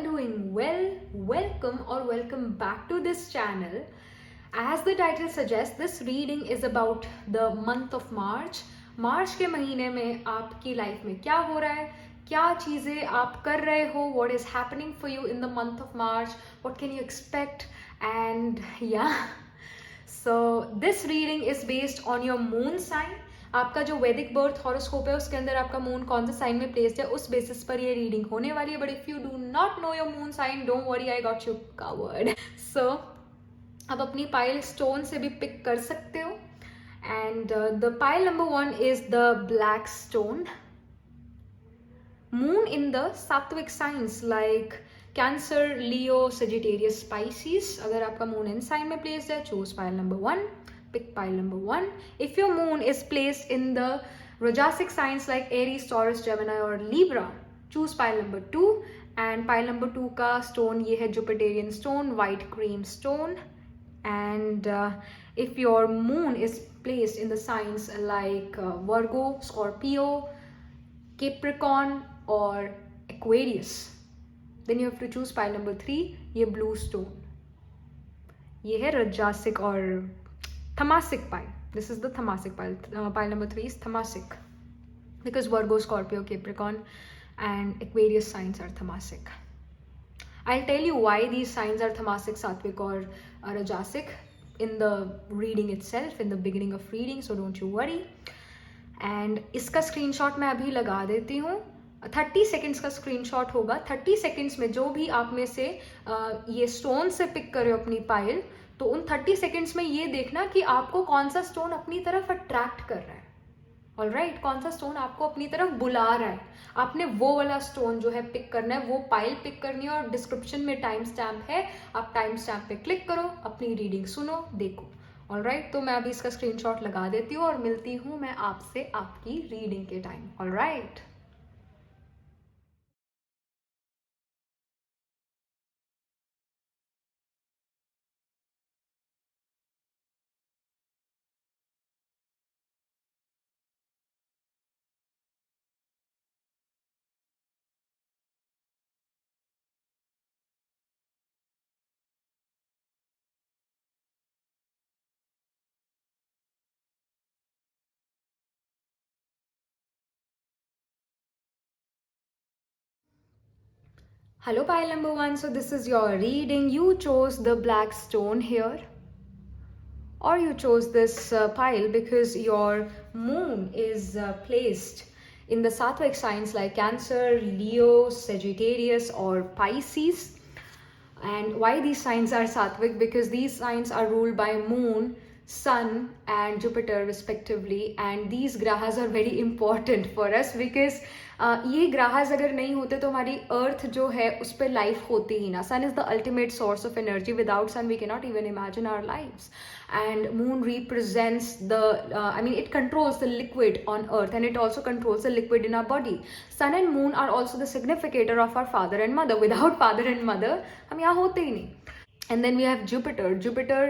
all doing well? Welcome or welcome back to this channel. As the title suggests, this reading is about the month of March. मार्च के महीने में आपकी life में क्या हो रहा है, क्या चीज़ें आप कर रहे हो, what is happening for you in the month of March, what can you expect, and yeah. So this reading is based on your moon sign. आपका जो वैदिक बर्थ हॉरोस्कोप है उसके अंदर आपका मून कौन सा साइन में प्लेस्ड है उस बेसिस पर ये रीडिंग होने वाली है. But if you do not know your moon sign, don't worry, I got you covered. So आप अपनी पाइल स्टोन से भी पिक कर सकते हो. And the pile number 1 is the black stone. Moon in the सात्विक साइंस लाइक कैंसर, लियो, Sagittarius, species. अगर आपका मून इन साइन में प्लेस्ड है, choose pile number 1. Pick pile number 1. If your moon is placed in the Rajasic signs like Aries, Taurus, Gemini or Libra, choose pile number 2. And pile number 2 का stone ये है Jupiterian stone, white cream stone. And if your moon is placed in the signs like Virgo, Scorpio, Capricorn or Aquarius, then you have to choose pile number 3. ये blue stone. ये है Rajasic और Tamasic pile. This is the Tamasic pile. Pile number 3 is Tamasic because Virgo, Scorpio, Capricorn and Aquarius signs are Tamasic. I'll tell you why these signs are Tamasic, Sattvic or Rajasic in the reading itself, in the beginning of reading, so don't you worry. And इसका screenshot मैं अभी लगा देती हूँ. 30 seconds का screenshot होगा. 30 seconds में जो भी आप में से ये stone से pick करे अपनी पाइल, तो उन 30 सेकेंड्स में ये देखना कि आपको कौन सा स्टोन अपनी तरफ अट्रैक्ट कर रहा है. ऑलराइट, कौन सा स्टोन आपको अपनी तरफ बुला रहा है. आपने वो वाला स्टोन जो है पिक करना है, वो पाइल पिक करनी है. और डिस्क्रिप्शन में टाइम स्टैम्प है, आप टाइम स्टैम्प पे क्लिक करो, अपनी रीडिंग सुनो, देखो. ऑलराइट, तो मैं अभी इसका स्क्रीनशॉट लगा देती हूँ और मिलती हूँ मैं आपसे आपकी रीडिंग के time. Alright. Hello pile number 1, so this is your reading. You chose the black stone here, or you chose this pile because your moon is placed in the Sattvic signs like Cancer, Leo, Sagittarius or Pisces. And why these signs are Sattvic? Because these signs are ruled by moon, sun and Jupiter respectively, and these grahas are very important for us because ये ग्राहस अगर नहीं होते तो हमारी अर्थ जो है उस पर लाइफ होती ही ना. Sun is the ultimate source of energy. Without sun we can not even imagine our lives. And moon represents the I mean it controls the liquid on earth and it also controls the liquid in our body. Sun and moon are also the significator of our father and mother. Without father and mother हम यहाँ होते ही नहीं. And then we have Jupiter. Jupiter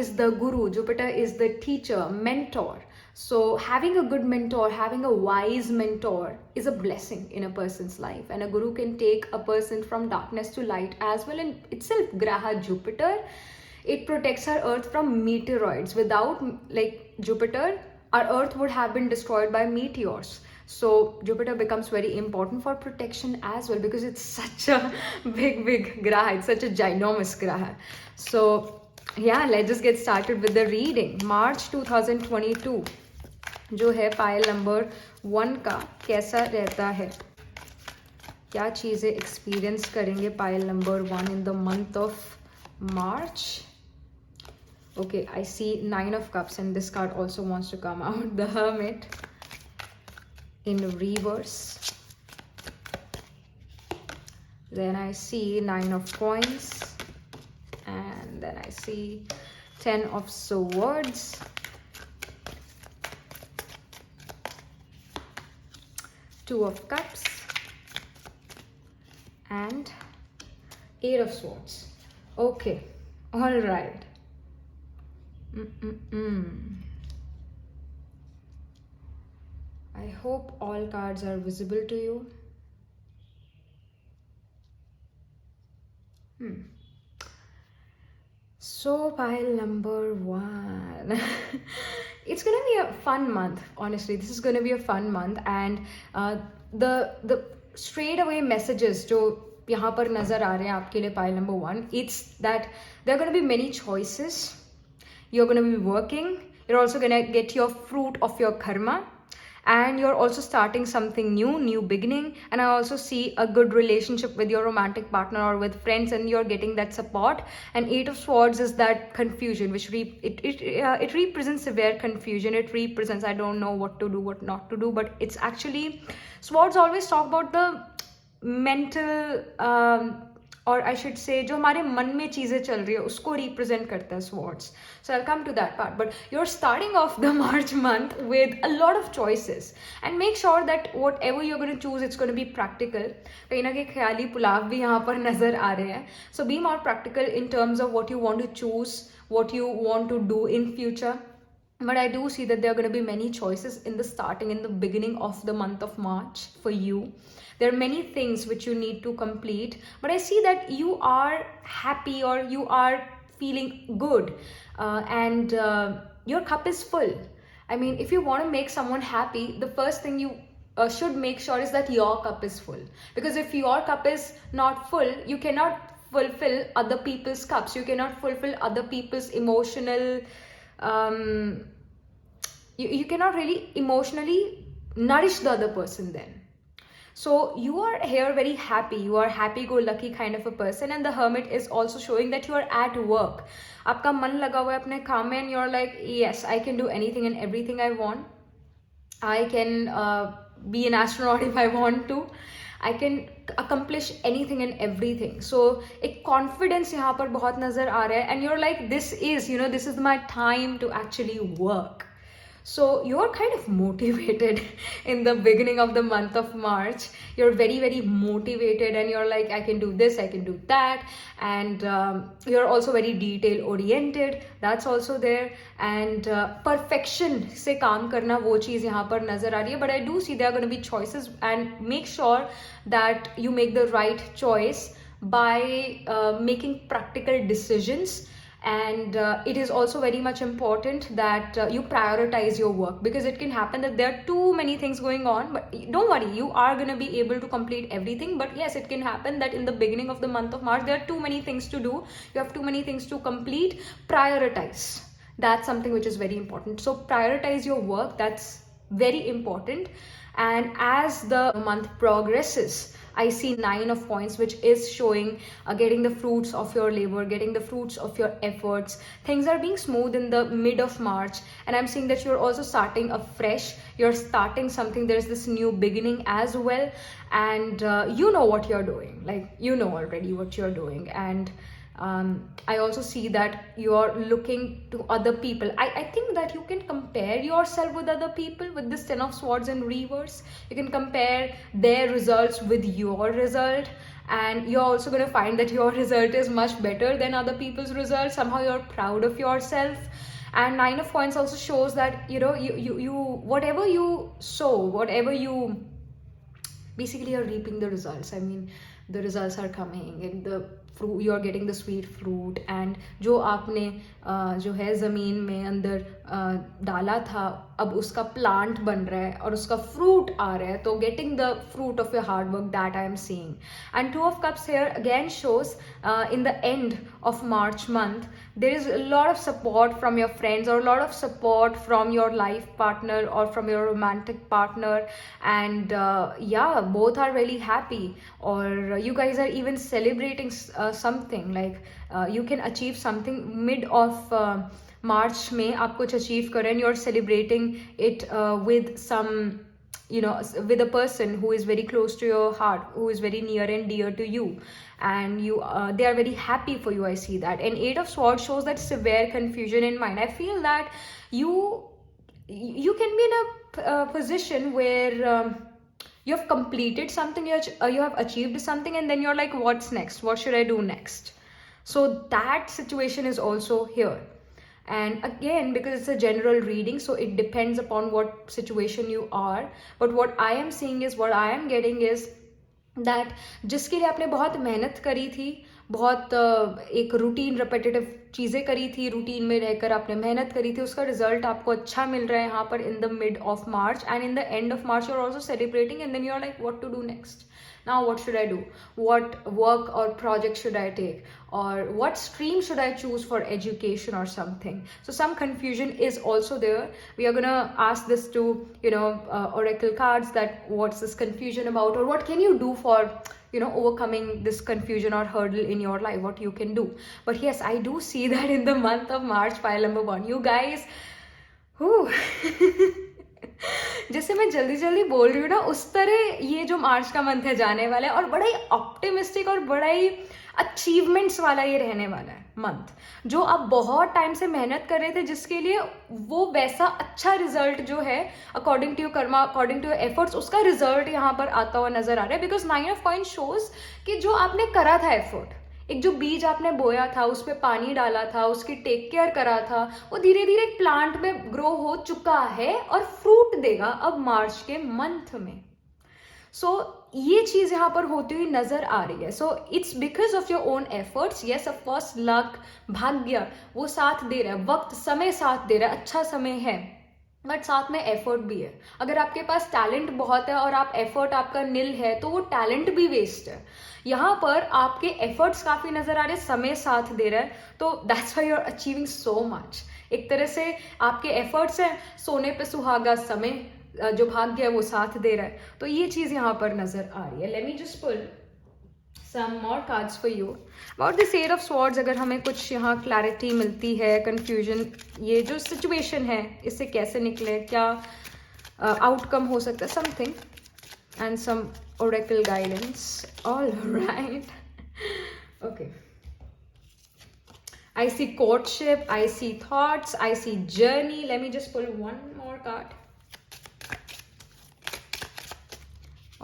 is the guru. Jupiter is the teacher, mentor. So having a good mentor, having a wise mentor is a blessing in a person's life. And a guru can take a person from darkness to light as well. In itself, Ghraha Jupiter, it protects our earth from meteoroids. Without like Jupiter, our earth would have been destroyed by meteors. So Jupiter becomes very important for protection as well because it's such a big Ghraha. It's such a ginormous Ghraha. So yeah, let's just get started with the reading. March 2022 जो है pile number 1 का कैसा रहता है, क्या चीज़ें experience करेंगे pile number 1 in the month of March. Okay, I see 9 of cups and this card also wants to come out. The Hermit in reverse. Then I see 9 of coins and then I see 10 of swords. 2 of cups and 8 of swords. Okay, all right. I hope all cards are visible to you. So pile number 1. It's gonna be a fun month. Honestly, this is gonna be a fun month, and the straight away messages जो यहाँ पर नजर आ रहे हैं आपके लिए pile number 1. It's that there are gonna be many choices. You're gonna be working. You're also gonna get your fruit of your karma. And you're also starting something new beginning. And I also see a good relationship with your romantic partner or with friends, and you're getting that support. And 8 of Swords is that confusion, which it represents severe confusion. It represents, I don't know what to do, what not to do, but it's actually, Swords always talk about the mental और I should say जो हमारे मन में चीज़ें चल रही है उसको represent करता है Swords. So I'll come to that part. But you're starting off the March month with a lot of choices, and make sure that whatever you're going to choose, it's going to be practical. कहीं ना कहीं ख्याली पुलाव भी यहाँ पर नजर आ रहे हैं. So be more practical in terms of what you want to choose, what you want to do in future. But I do see that there are going to be many choices in the beginning of the month of March for you. There are many things which you need to complete, but I see that you are happy or you are feeling good, and your cup is full. I mean, if you want to make someone happy, the first thing you should make sure is that your cup is full. Because if your cup is not full, you cannot fulfill other people's cups. You cannot fulfill other people's emotional you cannot really emotionally nourish the other person then. So you are here very happy, you are happy-go-lucky kind of a person, and the Hermit is also showing that you are at work. आपका मन लगा हुआ है अपने काम में, and you're like, yes, I can do anything and everything I want. I can be an astronaut if I want to. I can accomplish anything and everything. So एक confidence यहाँ पर बहुत नजर आ रहा है, and you're like, this is my time to actually work. So you're kind of motivated in the beginning of the month of March. You're very, very motivated, and you're like, I can do this, I can do that. And you're also very detail oriented. That's also there. And perfection से काम करना वो चीज़ यहाँ पर नजर आ रही है. But I do see there are going to be choices, and make sure that you make the right choice by making practical decisions. And it is also very much important that you prioritize your work, because it can happen that there are too many things going on. But don't worry, you are going to be able to complete everything. But yes, it can happen that in the beginning of the month of March, there are too many things to do. You have too many things to complete. Prioritize. That's something which is very important. So prioritize your work. That's very important. And as the month progresses, I see 9 of Coins, which is showing getting the fruits of your labor, getting the fruits of your efforts. Things are being smooth in the mid of March, and I'm seeing that you're also starting afresh. You're starting something. There's this new beginning as well, and you know what you're doing. Like, you know already what you're doing. And I also see that you're looking to other people. I think that you can compare yourself with other people with this 10 of Swords in reverse. You can compare their results with your result, and you're also going to find that your result is much better than other people's results. Somehow you're proud of yourself. And 9 of Coins also shows that you whatever you sow, whatever you basically are reaping the results. I mean, the results are coming, and the fruit, you're getting the sweet fruit. And जो आपने जो है ज़मीन में अंदर डाला था, अब उसका प्लांट बन रहा है और उसका फ्रूट आ रहा है. तो getting the fruit of your hard work, that I am seeing. And 2 of Cups here again shows in the end of March month, there is a lot of support from your friends, or a lot of support from your life partner or from your romantic partner. And yeah, both are really happy, or you guys are even celebrating something. Like you can achieve something mid of March में आप कुछ achieve करें, and you're celebrating it with some, with a person who is very close to your heart, who is very near and dear to you, and they are very happy for you. I see that. And 8 of Swords shows that severe confusion in mind. I feel that you can be in a position where you have completed something, you have achieved something, and then you're like, what's next? What should I do next? So that situation is also here. And again, because it's a general reading, so it depends upon what situation you are. But what I am seeing is, what I am getting is that जिसके लिए आपने बहुत मेहनत करी थी, बहुत एक routine repetitive चीज़ें करी थी, रूटीन में रहकर आपने मेहनत करी थी, उसका रिजल्ट आपको अच्छा मिल रहा है यहाँ पर in the mid of March, and in the end of March you are also celebrating, and then you are like what to do next. Now what should I do? What work or project should I take? Or what stream should I choose for education or something? So some confusion is also there. We are gonna ask this to, oracle cards, that what's this confusion about, or what can you do for, overcoming this confusion or hurdle in your life, what you can do. But yes, I do see that in the month of March, pile number 1, you guys, जैसे मैं जल्दी जल्दी बोल रही हूँ ना, उस तरह ये जो मार्च का मंथ है जाने वाला है, और बड़ा ही ऑप्टिमिस्टिक और बड़ा ही अचीवमेंट्स वाला ये रहने वाला है मंथ. जो आप बहुत टाइम से मेहनत कर रहे थे, जिसके लिए वो वैसा अच्छा रिजल्ट जो है according to your karma, according to your efforts, उसका रिजल्ट यहाँ पर आता हुआ नजर आ रहा है. बिकॉज 9 ऑफ कॉइंस शोज कि जो आपने करा था एफर्ट, एक जो बीज आपने बोया था, उस पर पानी डाला था, उसकी टेक केयर करा था, वो धीरे धीरे एक प्लांट में ग्रो हो चुका है और फ्रूट देगा अब मार्च के मंथ में. सो ये चीज यहाँ पर होती हुई नजर आ रही है. So it's because of your own efforts. Yes, of course luck, भाग्य वो साथ दे रहा है, वक्त समय साथ दे रहा है, अच्छा समय है, बट साथ में एफर्ट भी है. अगर आपके पास टैलेंट बहुत है और आप एफर्ट आपका निल है, तो वो टैलेंट भी वेस्ट है. यहाँ पर आपके एफर्ट्स काफी नजर आ रहे हैं, समय साथ दे रहा है, तो that's why you are achieving so much. एक तरह से आपके एफर्ट्स हैं, सोने पे सुहागा समय, जो भाग्य है वो साथ दे रहा है. तो ये चीज यहाँ पर नजर आ रही है. Let me just pull some more cards for you about this Eight of Swords. अगर हमें कुछ यहाँ क्लैरिटी मिलती है, कंफ्यूजन, ये जो सिचुएशन है इससे कैसे निकले, क्या आउटकम हो सकता है, something, and some oracle guidance. All right. Okay. I see courtship, I see thoughts, I see journey. Let me just pull one more card.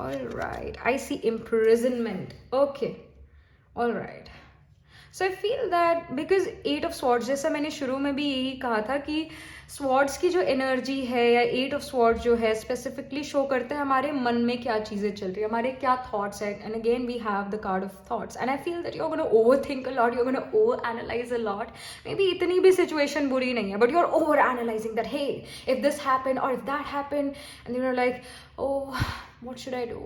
All right, I see imprisonment. Okay, all right. So I feel that because Eight of Swords, जैसा मैंने शुरू में भी यही कहा था कि Swords की जो एनर्जी है, या Eight of Swords जो है, स्पेसिफिकली शो करते हैं हमारे मन में क्या चीज़ें चल रही है, हमारे क्या थॉट्स है. And again we have the card of thoughts, and I feel that you are gonna overthink a lot, you are gonna over analyze a lot. Maybe इतनी भी सिचुएशन बुरी नहीं है, but you are over analyzing that, hey if this happen और if that happen, and you are like, oh what should I do?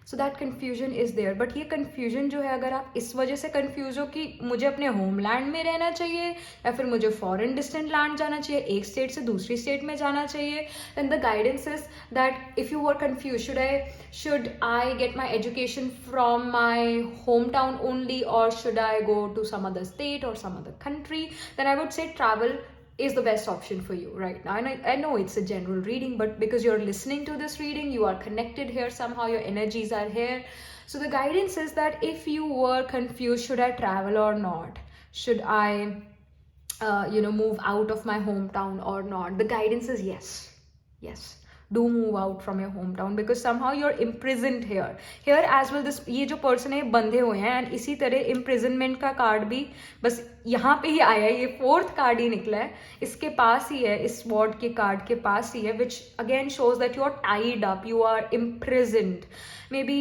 So that confusion is there. But ये confusion जो है, अगर आप इस वजह से confuse हो कि मुझे अपने homeland में रहना चाहिए या फिर मुझे foreign distant land जाना चाहिए, एक state से दूसरी state में जाना चाहिए, then the guidance is that if you were confused, should I get my education from my hometown only, or should I go to some other state or some other country, then I would say travel is the best option for you right now. And I know it's a general reading, but because you're listening to this reading, you are connected here somehow, your energies are here. So the guidance is that if you were confused, should I travel or not? Should I, move out of my hometown or not? The guidance is yes. Yes. Do move out from your hometown, because somehow you're imprisoned here as well. This ये जो person है बंधे हुए हैं, and इसी तरह imprisonment का card भी बस यहाँ पे ही आया है, ये 4th कार्ड ही निकला है, इसके पास ही है, इस sword के कार्ड के पास ही है, which again shows that you are tied up, you are imprisoned. Maybe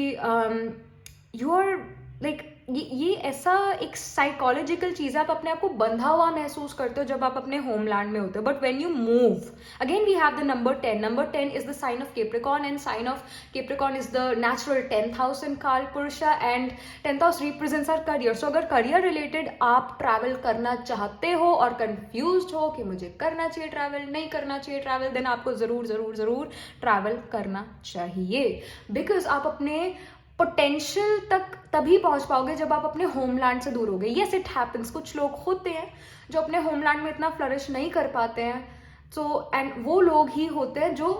you are like, ये ऐसा एक साइकोलॉजिकल चीज है, आप अपने आप को बंधा हुआ महसूस करते हो जब आप अपने होमलैंड में होते हो. But when you move, again we have the number 10. Number 10 is the sign of Capricorn, and sign of Capricorn is the natural 10th house in कालपुरुषा, and 10th house represents our career. So अगर career related आप travel करना चाहते हो और confused हो कि मुझे करना चाहिए ट्रैवल, नहीं करना चाहिए ट्रैवल, देन आपको जरूर जरूर जरूर ट्रैवल करना चाहिए. बिकॉज आप अपने पोटेंशियल तक तभी पहुंच पाओगे जब आप अपने होमलैंड से दूर होगे. येस, इट हैपेंस, कुछ लोग होते हैं जो अपने होमलैंड में इतना फ्लरिश नहीं कर पाते हैं. सो एंड वो लोग ही होते हैं जो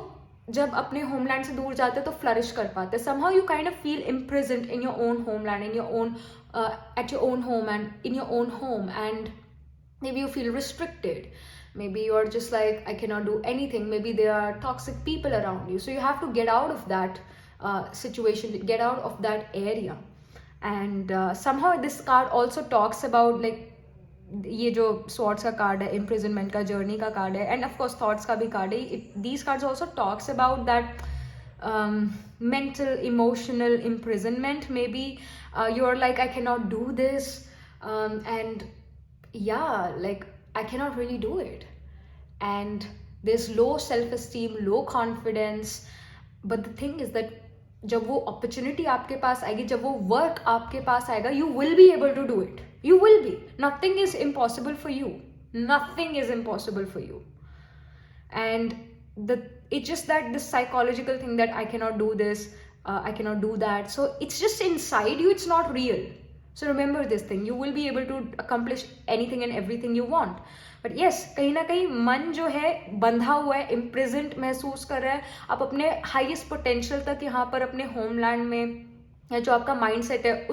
जब अपने होमलैंड से दूर जाते हैं तो फ्लरिश कर पाते हैं. Somehow you kind of feel imprisoned in your own homeland, in your own at your own home and in your own home, and maybe you feel restricted. Maybe you're just like, I cannot do anything. Maybe there are toxic people around you, so you have to get out of that situation, get out of that area. And somehow this card also talks about like, ये जो swords का card है, imprisonment का, journey का card है, and of course thoughts का भी card है. These cards also talks about that mental, emotional imprisonment. Maybe you're like, I cannot do this, and yeah, like I cannot really do it, and there's low self-esteem, low confidence. But the thing is that जब वो opportunity आपके पास आएगी, जब वो work आपके पास आएगा, you will be able to do it. You will be. Nothing is impossible for you. Nothing is impossible for you. And it's just that this psychological thing that I cannot do this, I cannot do that. So it's just inside you, it's not real. So remember this thing, you will be able to accomplish anything and everything you want. But yes, कहीं ना कहीं मन जो है बंधा हुआ है, imprisoned महसूस कर रहा है. आप अपने highest potential तक यहाँ पर अपने homeland में, या जो आपका mindset है,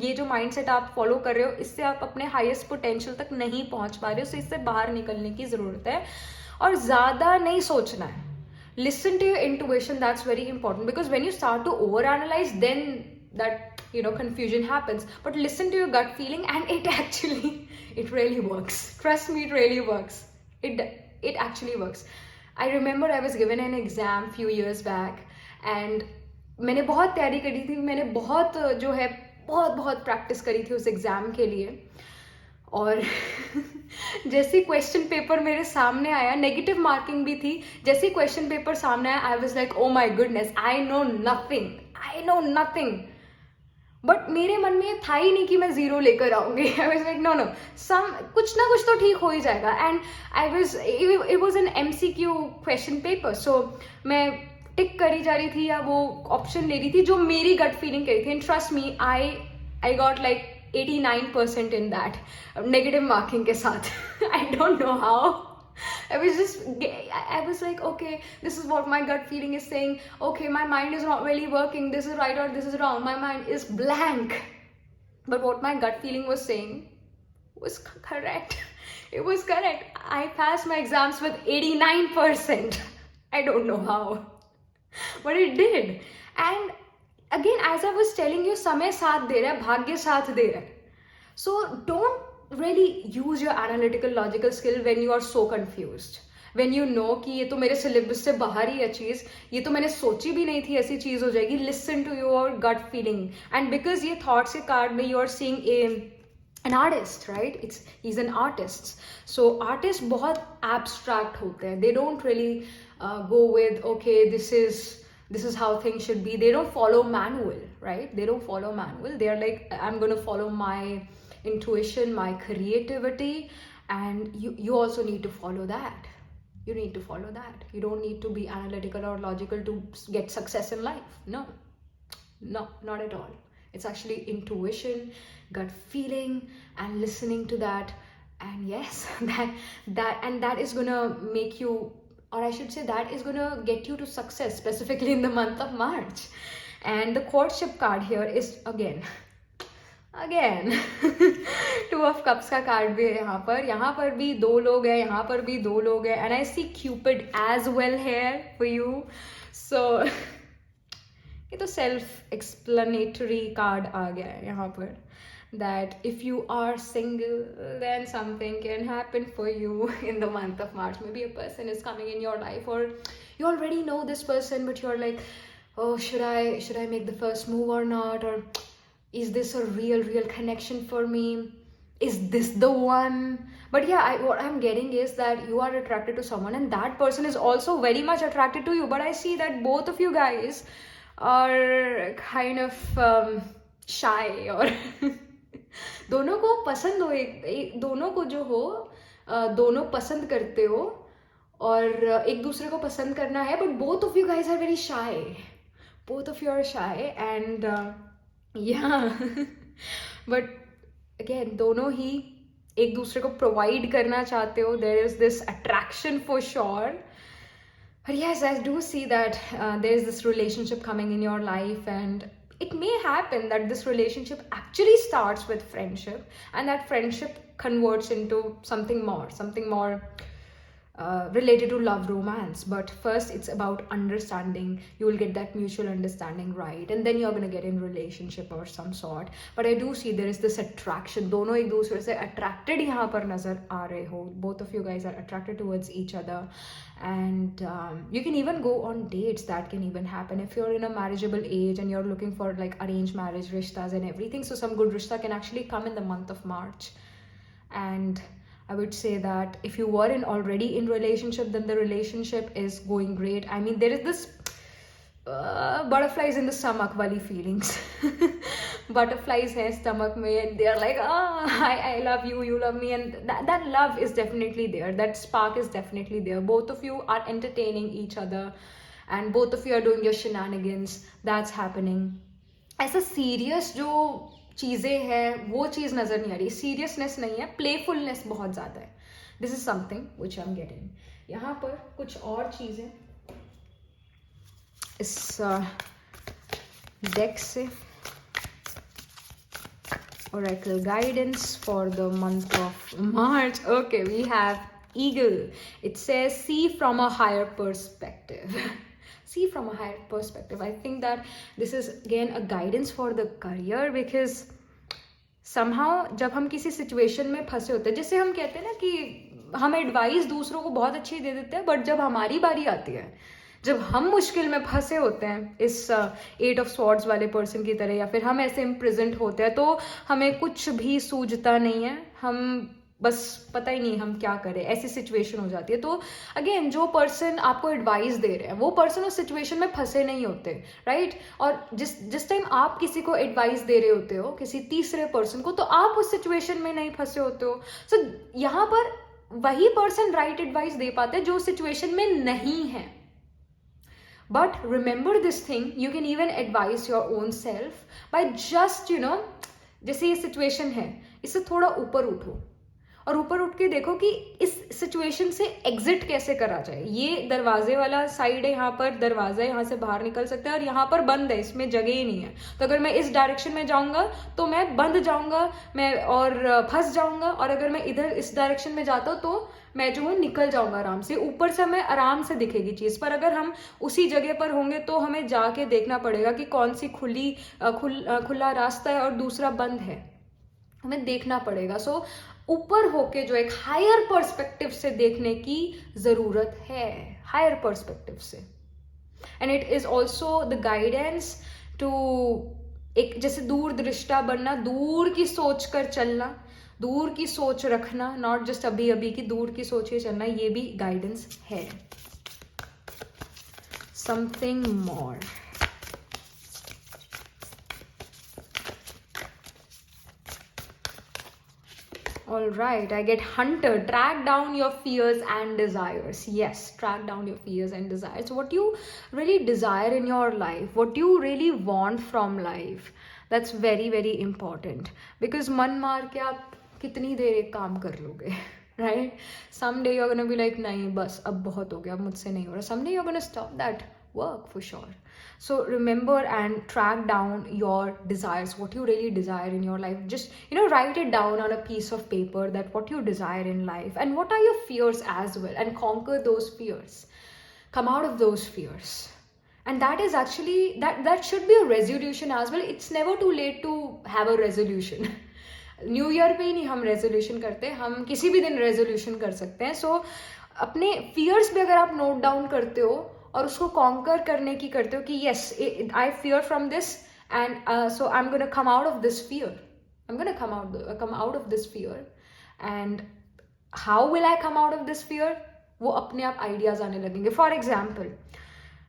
ये जो mindset आप follow कर रहे हो, इससे आप अपने highest potential तक नहीं पहुँच पा रहे हो. So इससे बाहर निकलने की ज़रूरत है और ज़्यादा नहीं सोचना है. Listen to your intuition, that's very important, because when you start to overanalyze, then that confusion happens. But listen to your gut feeling, and it really works. Trust me, it really works. It actually works. I remember I was given an exam few years back, and मैंने बहुत तैयारी करी थी, मैंने बहुत जो है बहुत प्रैक्टिस करी थी उस एग्जाम के लिए. और जैसे क्वेश्चन पेपर मेरे सामने आया, नेगेटिव मार्किंग भी थी, जैसे क्वेश्चन पेपर सामने आया, I was like oh my goodness, I know nothing. But मेरे मन में ये था ही नहीं कि मैं जीरो लेकर आऊंगी. आई वाज लाइक नो कुछ ना कुछ तो ठीक हो ही जाएगा. And it was an MCQ question paper. So मैं टिक करी जा रही थी या वो ऑप्शन ले रही थी जो मेरी गट फीलिंग करी थी. And trust me, I got like 89% in that negative marking के साथ. I don't know how. I was like, okay, this is what my gut feeling is saying. Okay, my mind is not really working. This is right or this is wrong. My mind is blank. But what my gut feeling was saying was correct. It was correct. I passed my exams with 89%. I don't know how. But it did. And again, as I was telling you, समय साथ दे रहा है, भाग्य साथ दे रहा है. So don't really use your analytical logical skill when you are so confused. When you know कि ये तो मेरे syllabus से बाहर ही है चीज़, ये तो मैंने सोची भी नहीं थी ऐसी चीज़ हो जाएगी. Listen to your gut feeling. And because ये thoughts के card में you are seeing an artist, right? He's an artist. So artists बहुत abstract होते हैं. They don't really go with, okay, this is how things should be. They don't follow manual, right? They don't follow manual. They are like, I'm going to follow my intuition, my creativity, and you also need to follow that. You need to follow that. You don't need to be analytical or logical to get success in life. No, not at all. It's actually intuition, gut feeling, and listening to that. And yes, that is gonna make you, or I should say that is gonna get you to success, specifically in the month of March. And the courtship card here is again Two of Cups का card भी है यहाँ पर भी दो लोग हैं, यहाँ पर भी दो लोग हैं. And I see Cupid as well here for you. So ये तो self-explanatory card आ गया है यहाँ पर, that if you are single, then something can happen for you in the month of March. Maybe a person is coming in your life, or you already know this person, but you're like, oh, should I make the first move or not? Or is this a real connection for me? Is this the one? But yeah, what I'm getting is that you are attracted to someone, and that person is also very much attracted to you. But I see that both of you guys are kind of shy, or दोनों को पसंद हो, दोनों को जो हो, दोनों पसंद करते हो और एक दूसरे को पसंद करना है. But both of you guys are very shy. Both of you are shy, and yeah. But again, दोनों ही एक दूसरे को provide करना चाहते हो. There is this attraction for sure. But yes, I do see that there is this relationship coming in your life, and it may happen that this relationship actually starts with friendship, and that friendship converts into something more related to love, romance, but first it's about understanding. You will get that mutual understanding, right? And then you're going to get in relationship or some sort. But I do see there is this attraction. दोनों एक दूसरे से attracted यहाँ पर नजर आ रहे हो. Both of you guys are attracted towards each other, and you can even go on dates. That can even happen if you're in a marriageable age and you're looking for like arranged marriage rishtas and everything. So some good rishta can actually come in the month of March. And I would say that if you were already in relationship, then the relationship is going great. I mean, there is this butterflies in the stomach wali feelings. Butterflies hai stomach mein, and they are like, I love you, you love me, and that love is definitely there. That spark is definitely there. Both of you are entertaining each other, and both of you are doing your shenanigans. That's happening. ऐसा serious जो चीज़ें हैं वो चीज़ नज़र नहीं आ रही. Seriousness नहीं है, प्लेफुलनेस बहुत ज़्यादा है. This is something which I am getting. यहाँ पर कुछ और चीज़ें इस डेक से. Oracle guidance for the month of March. Okay, we have Eagle. It says see from a higher perspective. See from a higher perspective. I think that this is again a guidance for the career, because somehow जब हम किसी situation में फंसे होते हैं, जैसे हम कहते हैं ना कि हम एडवाइस दूसरों को बहुत अच्छी दे देते हैं, बट जब हमारी बारी आती है, जब हम मुश्किल में फंसे होते हैं इस 8 of Swords वाले पर्सन की तरह, या फिर हम ऐसे इम्प्रिजेंट होते हैं, तो हमें कुछ भी सूझता नहीं है. हम बस पता ही नहीं हम क्या करें, ऐसी सिचुएशन हो जाती है. तो अगेन जो पर्सन आपको एडवाइस दे रहे हैं वो पर्सन उस सिचुएशन में फंसे नहीं होते, राइट? और जिस टाइम आप किसी को एडवाइस दे रहे होते हो किसी तीसरे पर्सन को, तो आप उस सिचुएशन में नहीं फंसे होते हो. सो यहाँ पर वही पर्सन राइट एडवाइस दे पाते हैं जो सिचुएशन में नहीं है. But remember this thing, you can even advice your own self by just जैसे ये सिचुएशन है, इससे थोड़ा ऊपर उठो और ऊपर उठ के देखो कि इस सिचुएशन से एग्जिट कैसे करा जाए. ये दरवाजे वाला साइड है, यहाँ पर दरवाजा यहाँ से बाहर निकल सकता है, और यहाँ पर बंद है, इसमें जगह ही नहीं है. तो अगर मैं इस डायरेक्शन में जाऊंगा तो मैं बंद जाऊंगा, मैं और फंस जाऊंगा. और अगर मैं इधर इस डायरेक्शन में जाता हूँ तो मैं जो हूँ निकल जाऊंगा आराम से. ऊपर से हमें आराम से दिखेगी चीज़, पर अगर हम उसी जगह पर होंगे तो हमें जाके देखना पड़ेगा कि कौन सी खुला रास्ता है और दूसरा बंद है. हमें देखना पड़ेगा. सो ऊपर होके जो एक हायर पर्सपेक्टिव से देखने की जरूरत है, हायर पर्सपेक्टिव से. And it is also the guidance to एक जैसे दूरदृष्टा बनना, दूर की सोच कर चलना, दूर की सोच रखना, नॉट जस्ट अभी अभी की दूर की सोच ही चलना. ये भी गाइडेंस है. Something more. All right, I get Hunter. Track down your fears and desires. Yes, track down your fears and desires. What you really desire in your life, what you really want from life. That's very, very important. Because मन मार के आप कितनी देर एक काम कर लोगे, right? Someday you're gonna be like, नहीं बस अब बहुत हो गया, अब मुझसे नहीं हो रहा. Someday you're gonna stop that work for sure. So remember and track down your desires, what you really desire in your life. Just write it down on a piece of paper, that what you desire in life and what are your fears as well, and conquer those fears. Come out of those fears. And that is actually that should be a resolution as well. It's never too late to have a resolution. New year पे ही नहीं हम resolution करते, हम किसी भी दिन resolution कर सकते हैं. सो अपने फियर्स भी अगर आप नोट डाउन करते हो और उसको कॉन्कर करने की करते हो कि yes I fear from this and so I am gonna come out of this fear, I am gonna come out of this fear. And how will I come out of this fear, वो अपने आप ideas आने लगेंगे. For example,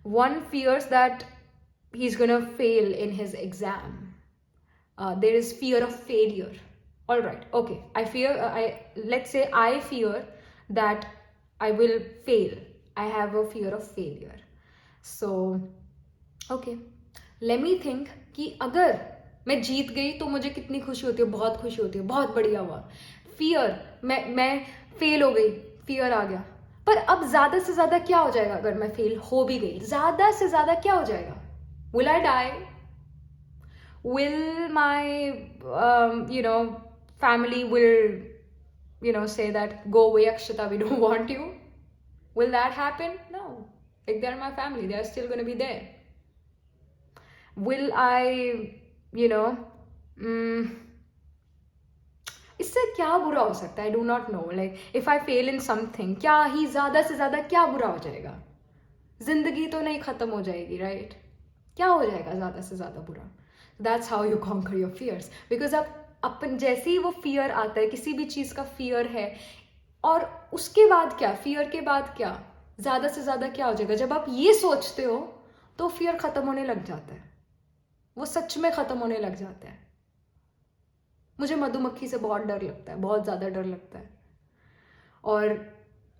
one fears that he is gonna fail in his exam. There is fear of failure. All right, okay, let's say I fear that I will fail. I have a fear of failure. So okay, let me think कि अगर मैं जीत गई तो मुझे कितनी खुशी होती है. बहुत खुशी होती है, बहुत बढ़िया हुआ. फियर, मैं फेल हो गई, फियर आ गया. पर अब ज्यादा से ज्यादा क्या हो जाएगा अगर मैं फेल हो भी गई? ज्यादा से ज्यादा क्या हो जाएगा? Will I die? Will my family will say that go away Akshita, we don't want you? Will that happen? No. Like, they're my family, they're still going to be there. Will I, इससे क्या बुरा हो सकता है? I do not know. Like, if I fail in something, क्या ही ज़्यादा से ज़्यादा क्या बुरा हो जाएगा? जिंदगी तो नहीं खत्म हो जाएगी, right? क्या हो जाएगा ज़्यादा से ज़्यादा बुरा? That's how you conquer your fears. Because अपन जैसे ही वो fear आता है, किसी भी चीज़ का fear है, और उसके बाद क्या, fear के बाद क्या, ज़्यादा से ज़्यादा क्या हो जाएगा? जब आप ये सोचते हो तो fear खत्म होने लग जाता है, वो सच में खत्म होने लग जाता है. मुझे मधुमक्खी से बहुत डर लगता है, बहुत ज़्यादा डर लगता है. और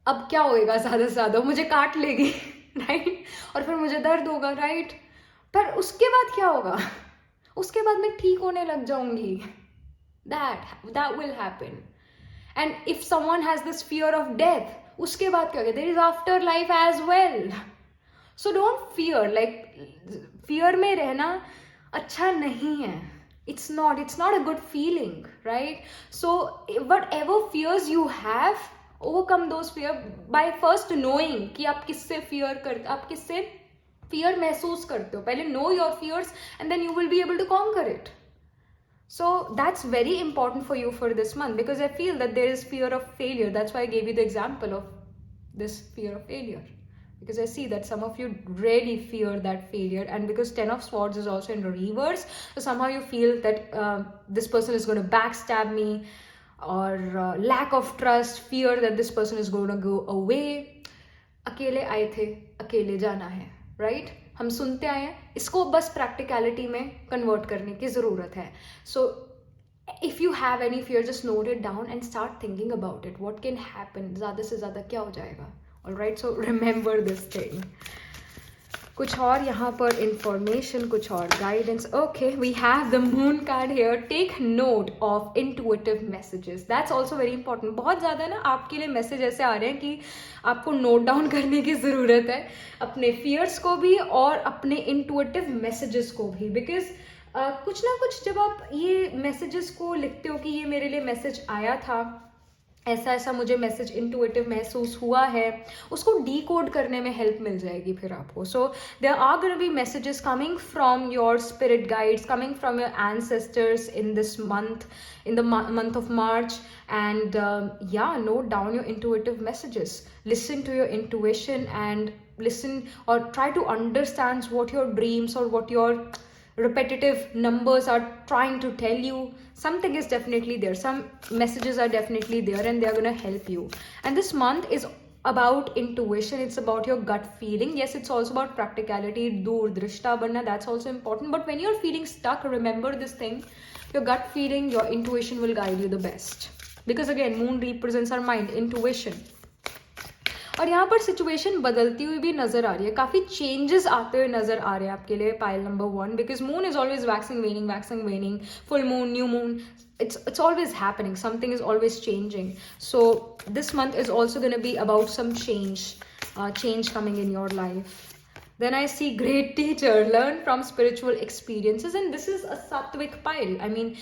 अब क्या होएगा? ज़्यादा से ज़्यादा मुझे काट लेगी, राइट? और फिर मुझे दर्द होगा, राइट? पर उसके बाद क्या होगा? उसके बाद मैं ठीक होने लग जाऊंगी. That will happen. And if someone has this fear of death, उसके बाद क्या होगा? There is afterlife as well. So don't fear. Like, fear में रहना अच्छा नहीं है. It's not a good feeling, right? So whatever fears you have, overcome those fear by first knowing कि आप किससे fear करते, आप किससे fear महसूस करते हो. पहले know your fears and then you will be able to conquer it. So that's very important for you for this month, because I feel that there is fear of failure. That's why I gave you the example of this fear of failure, because I see that some of you really fear that failure, and because 10 of Swords is also in reverse, so somehow you feel that this person is going to backstab me, or lack of trust, fear that this person is going to go away. अकेले आए थे, अकेले जाना है, right? हम सुनते आए हैं, इसको बस प्रैक्टिकलिटी में कन्वर्ट करने की ज़रूरत है. So if you have any fear, just note it down and start thinking about it. What can happen? ज़्यादा से ज़्यादा क्या हो जाएगा? Alright, so remember this thing. कुछ और यहाँ पर information, कुछ और guidance. Okay, we have the moon card here. Take note of intuitive messages. That's also very important. बहुत ज़्यादा ना आपके लिए मैसेज ऐसे आ रहे हैं कि आपको नोट डाउन करने की ज़रूरत है, अपने fears को भी और अपने intuitive messages को भी. Because कुछ ना कुछ जब आप ये मैसेजेस को लिखते हो कि ये मेरे लिए मैसेज आया था, ऐसा ऐसा मुझे मैसेज इंटुइटिव महसूस हुआ है, उसको डीकोड करने में हेल्प मिल जाएगी फिर आपको. So there are gonna be messages coming from your spirit guides, coming from your ancestors in this month, in the month of March. And note down your intuitive messages. Listen to your intuition and listen, or try to understand what your dreams or what your repetitive numbers are trying to tell you. Something is definitely there, some messages are definitely there, and they're going to help you. And this month is about intuition, it's about your gut feeling. Yes, it's also about practicality, durdrishta banna, that's also important. But when you're feeling stuck, remember this thing, your gut feeling, your intuition will guide you the best. Because again, moon represents our mind, intuition. और यहाँ पर situation बदलती हुई भी नजर आ रही है, काफी चेंजेस आते हुए नजर आ रहे हैं आपके लिए pile number 1. Because moon is always waxing वेनिंग, full moon, new moon, it's always happening, something is always changing. So this month is also going to be about some change coming in your life. Then I see great teacher, learn from spiritual experiences, and this is a Sattvic pile. I mean,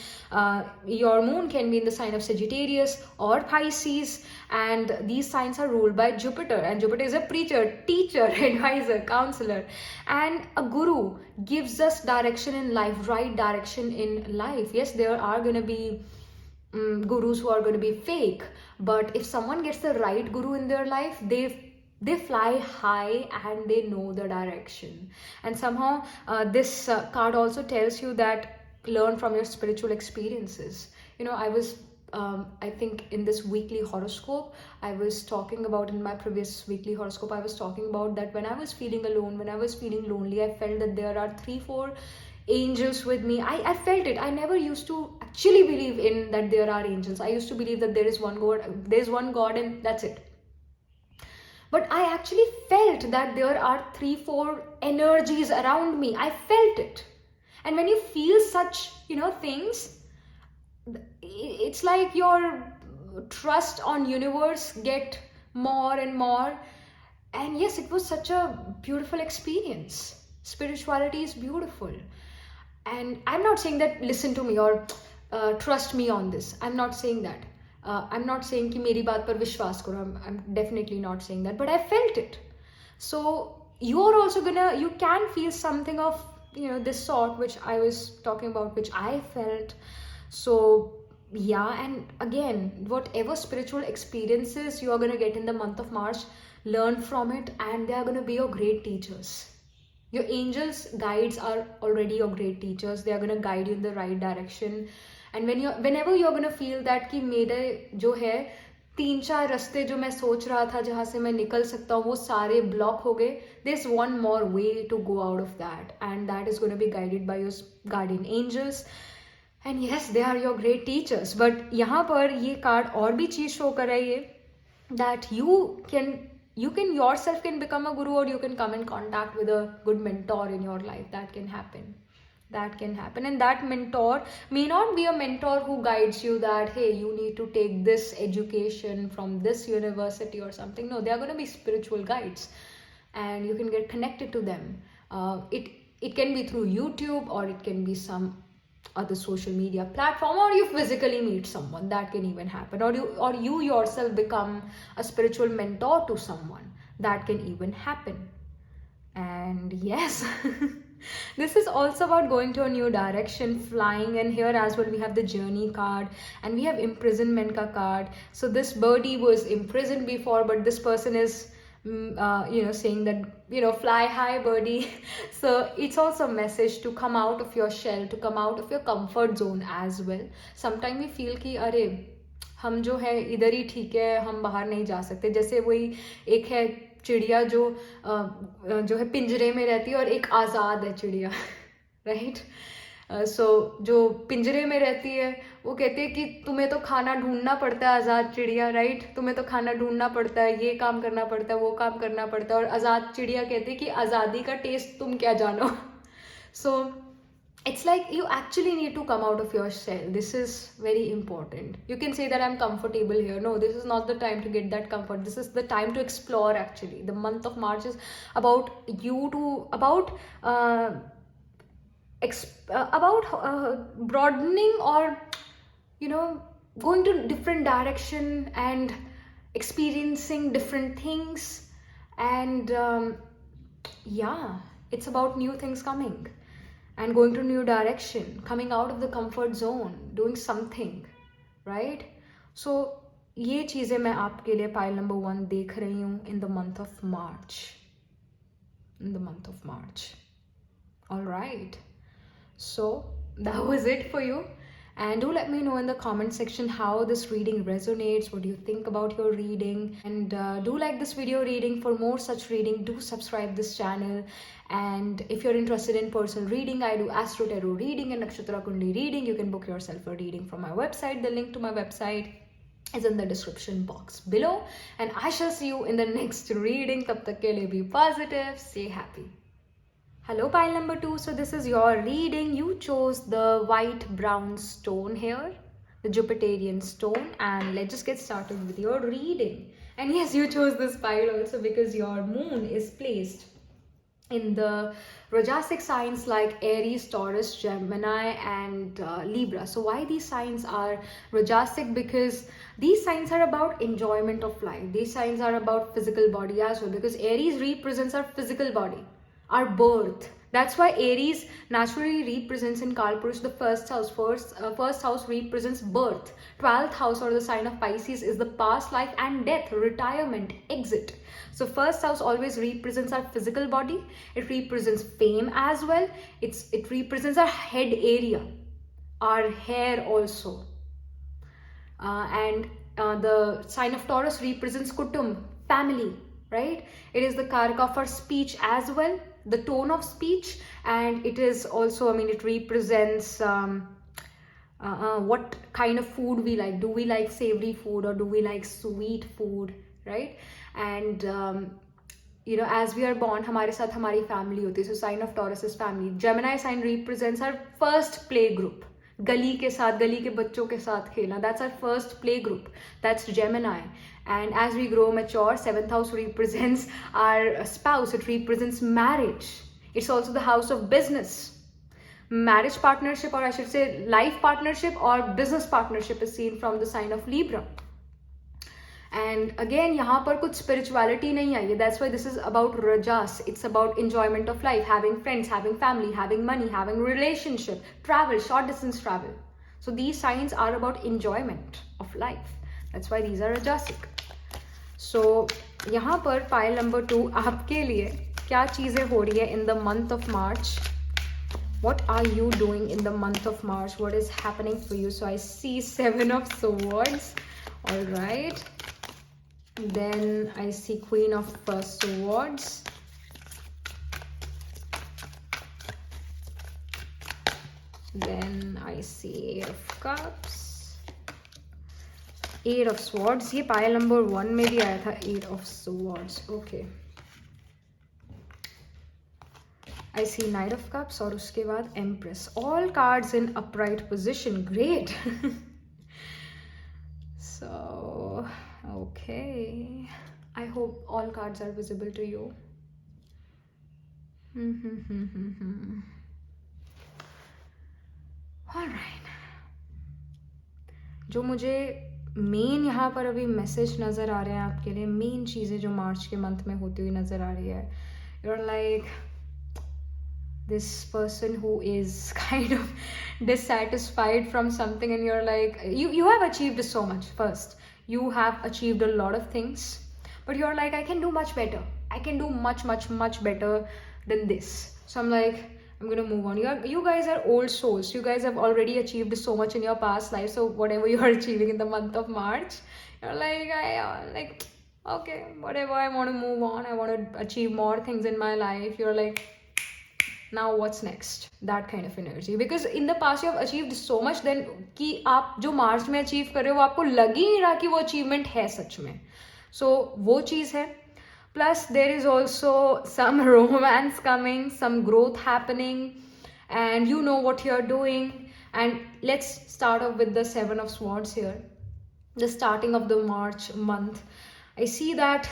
your moon can be in the sign of Sagittarius or Pisces, and these signs are ruled by Jupiter, and Jupiter is a preacher, teacher, advisor, counselor, and a guru gives us direction in life, right direction in life. Yes, there are going to be gurus who are going to be fake, but if someone gets the right guru in their life, they fly high and they know the direction. And somehow this card also tells you that learn from your spiritual experiences. You know, I was I think in this weekly horoscope, I was talking about, in my previous weekly horoscope, I was talking about that when I was feeling alone, when I was feeling lonely, I felt that there are 3-4 angels with me. I felt it. I never used to actually believe in that there are angels. I used to believe that there is one God and that's it. But I actually felt that there are 3-4 energies around me. I felt it. And when you feel such, things, it's like your trust on universe get more and more. And yes, it was such a beautiful experience. Spirituality is beautiful. And I'm not saying that listen to me or trust me on this. I'm not saying that. I'm not saying कि मेरी बात पर विश्वास करो, I'm definitely not saying that, but I felt it. So you're also you can feel something of, you know, this sort which I was talking about, which I felt. So yeah, and again, whatever spiritual experiences you are going to get in the month of March, learn from it, and they are going to be your great teachers. Your angels guides are already your great teachers. They are going to guide you in the right direction. And whenever you're going to feel that कि मेरे जो है 3-4 रास्ते जो मैं सोच रहा था जहाँ से मैं निकल सकता हूँ वो सारे ब्लॉक हो गए, there's one more way to go out of that, and that is going to be guided by your guardian angels. And yes, they are your great teachers. But यहाँ पर ये कार्ड और भी चीज शो कर रही है, that you can yourself can become a guru, or you can come in contact with a good mentor in your life. That can happen. And that mentor may not be a mentor who guides you that, hey, you need to take this education from this university or something. No, they are going to be spiritual guides, and you can get connected to them. It can be through YouTube, or it can be some other social media platform, or you physically meet someone. That can even happen. Or you yourself become a spiritual mentor to someone. That can even happen. And yes, this is also about going to a new direction, flying. And here as well we have the journey card, and we have imprisonment ka card. So this birdie was imprisoned before, but this person is saying that, fly high birdie. So it's also a message to come out of your shell, to come out of your comfort zone as well. Sometimes we feel कि अरे हम जो है इधर ही ठीक है, हम बाहर नहीं जा सकते. जैसे वही एक है चिड़िया जो है पिंजरे में रहती है, और एक आज़ाद है चिड़िया, राइट. सो जो पिंजरे में रहती है वो कहती है कि तुम्हें तो खाना ढूंढना पड़ता है, आज़ाद चिड़िया, राइट. तुम्हें तो खाना ढूंढना पड़ता है, ये काम करना पड़ता है, वो काम करना पड़ता है. और आज़ाद चिड़िया कहती है कि आज़ादी का टेस्ट तुम क्या जानो. सो it's like you actually need to come out of your shell. This is very important. You can say that I'm comfortable here. No, this is not the time to get that comfort. This is the time to explore. Actually, the month of March is about broadening, or going to different direction and experiencing different things. And it's about new things coming and going to new direction, coming out of the comfort zone, doing something, right? So ये चीजें मैं आपके लिए pile number 1 देख रही हूँ in the month of March. All right, so that was it for you. And do let me know in the comment section how this reading resonates. What do you think about your reading? And do like this video reading. For more such reading, do subscribe this channel. And if you're interested in personal reading, I do astro tarot reading and nakshatra kundali reading. You can book yourself a reading from my website. The link to my website is in the description box below. And I shall see you in the next reading. Tab tak ke liye be positive, stay happy. Hello pile number 2. So this is your reading. You chose the white brown stone here, the Jupiterian stone, and let's just get started with your reading. And yes, you chose this pile also because your moon is placed in the Rajasic signs like Aries, Taurus, Gemini, and Libra. So why these signs are Rajasic? Because these signs are about enjoyment of life. These signs are about physical body as well, because Aries represents our physical body, our birth. That's why Aries naturally represents in Kalpurush the first house. First house represents birth. 12th house, or the sign of Pisces, is the past life and death, retirement, exit. So first house always represents our physical body. It represents fame as well. It represents our head area, our hair also. And the sign of Taurus represents Kutum, family, right? It is the karaka of our speech as well, the tone of speech. And it is also, it represents what kind of food we like. Do we like savory food, or do we like sweet food, right? And as we are born, हमारे साथ हमारी family होती है. So sign of Taurus is family. Gemini sign represents our first play group. गली के साथ, गली के बच्चों के साथ खेलना. That's our first play group. That's Gemini. And as we grow mature, 7th house represents our spouse. It represents marriage. It's also the house of business. marriage partnership, or I should say life partnership or business partnership is seen from the sign of Libra. And again यहाँ पर कुछ spirituality नहीं आई है. That's why this is about rajas. It's about enjoyment of life, having friends, having family, having money, having relationship, travel, short distance travel. So these signs are about enjoyment of life. That's why these are rajasic. So यहाँ पर pile number 2 आपके लिए क्या चीज़ें हो रही है in the month of March? What are you doing in the month of March? What is happening for you? So I see 7 of Swords. All right. Then I see Queen of Swords. Then I see 8 of Cups. 8 of Swords. ये pile number 1 में भी आया था 8 of Swords. Okay. I see Knight of Cups और उसके बाद Empress. All cards in upright position. Great. So, okay. I hope all cards are visible to you. All right. जो मुझे मेन यहाँ पर अभी मैसेज नज़र आ रहे हैं आपके लिए, मेन चीज़ें जो मार्च के मंथ में होती हुई नज़र आ रही है. You're like this person who is kind of dissatisfied from something, and you're like, you have achieved so much. First, you have achieved a lot of things, but you're like, I can do much better. I can do much better than this. So I'm like, I'm gonna move on. You guys are old souls. You guys have already achieved so much in your past life. So whatever you are achieving in the month of March, you're like, okay, whatever. I want to move on. I want to achieve more things in my life. You're like, now what's next? That kind of energy. Because in the past you have achieved so much, then कि आप जो मार्च में achieve कर रहे हो आपको लग ही नहीं रहा कि वो अचीवमेंट है सच में. So वो चीज़ है. Plus there is also some romance coming, some growth happening, and you know what you're doing. And let's start off with the 7 of Swords here. The starting of the March month. I see that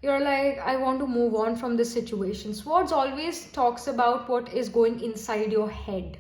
you're like, I want to move on from this situation. Swords always talks about what is going inside your head.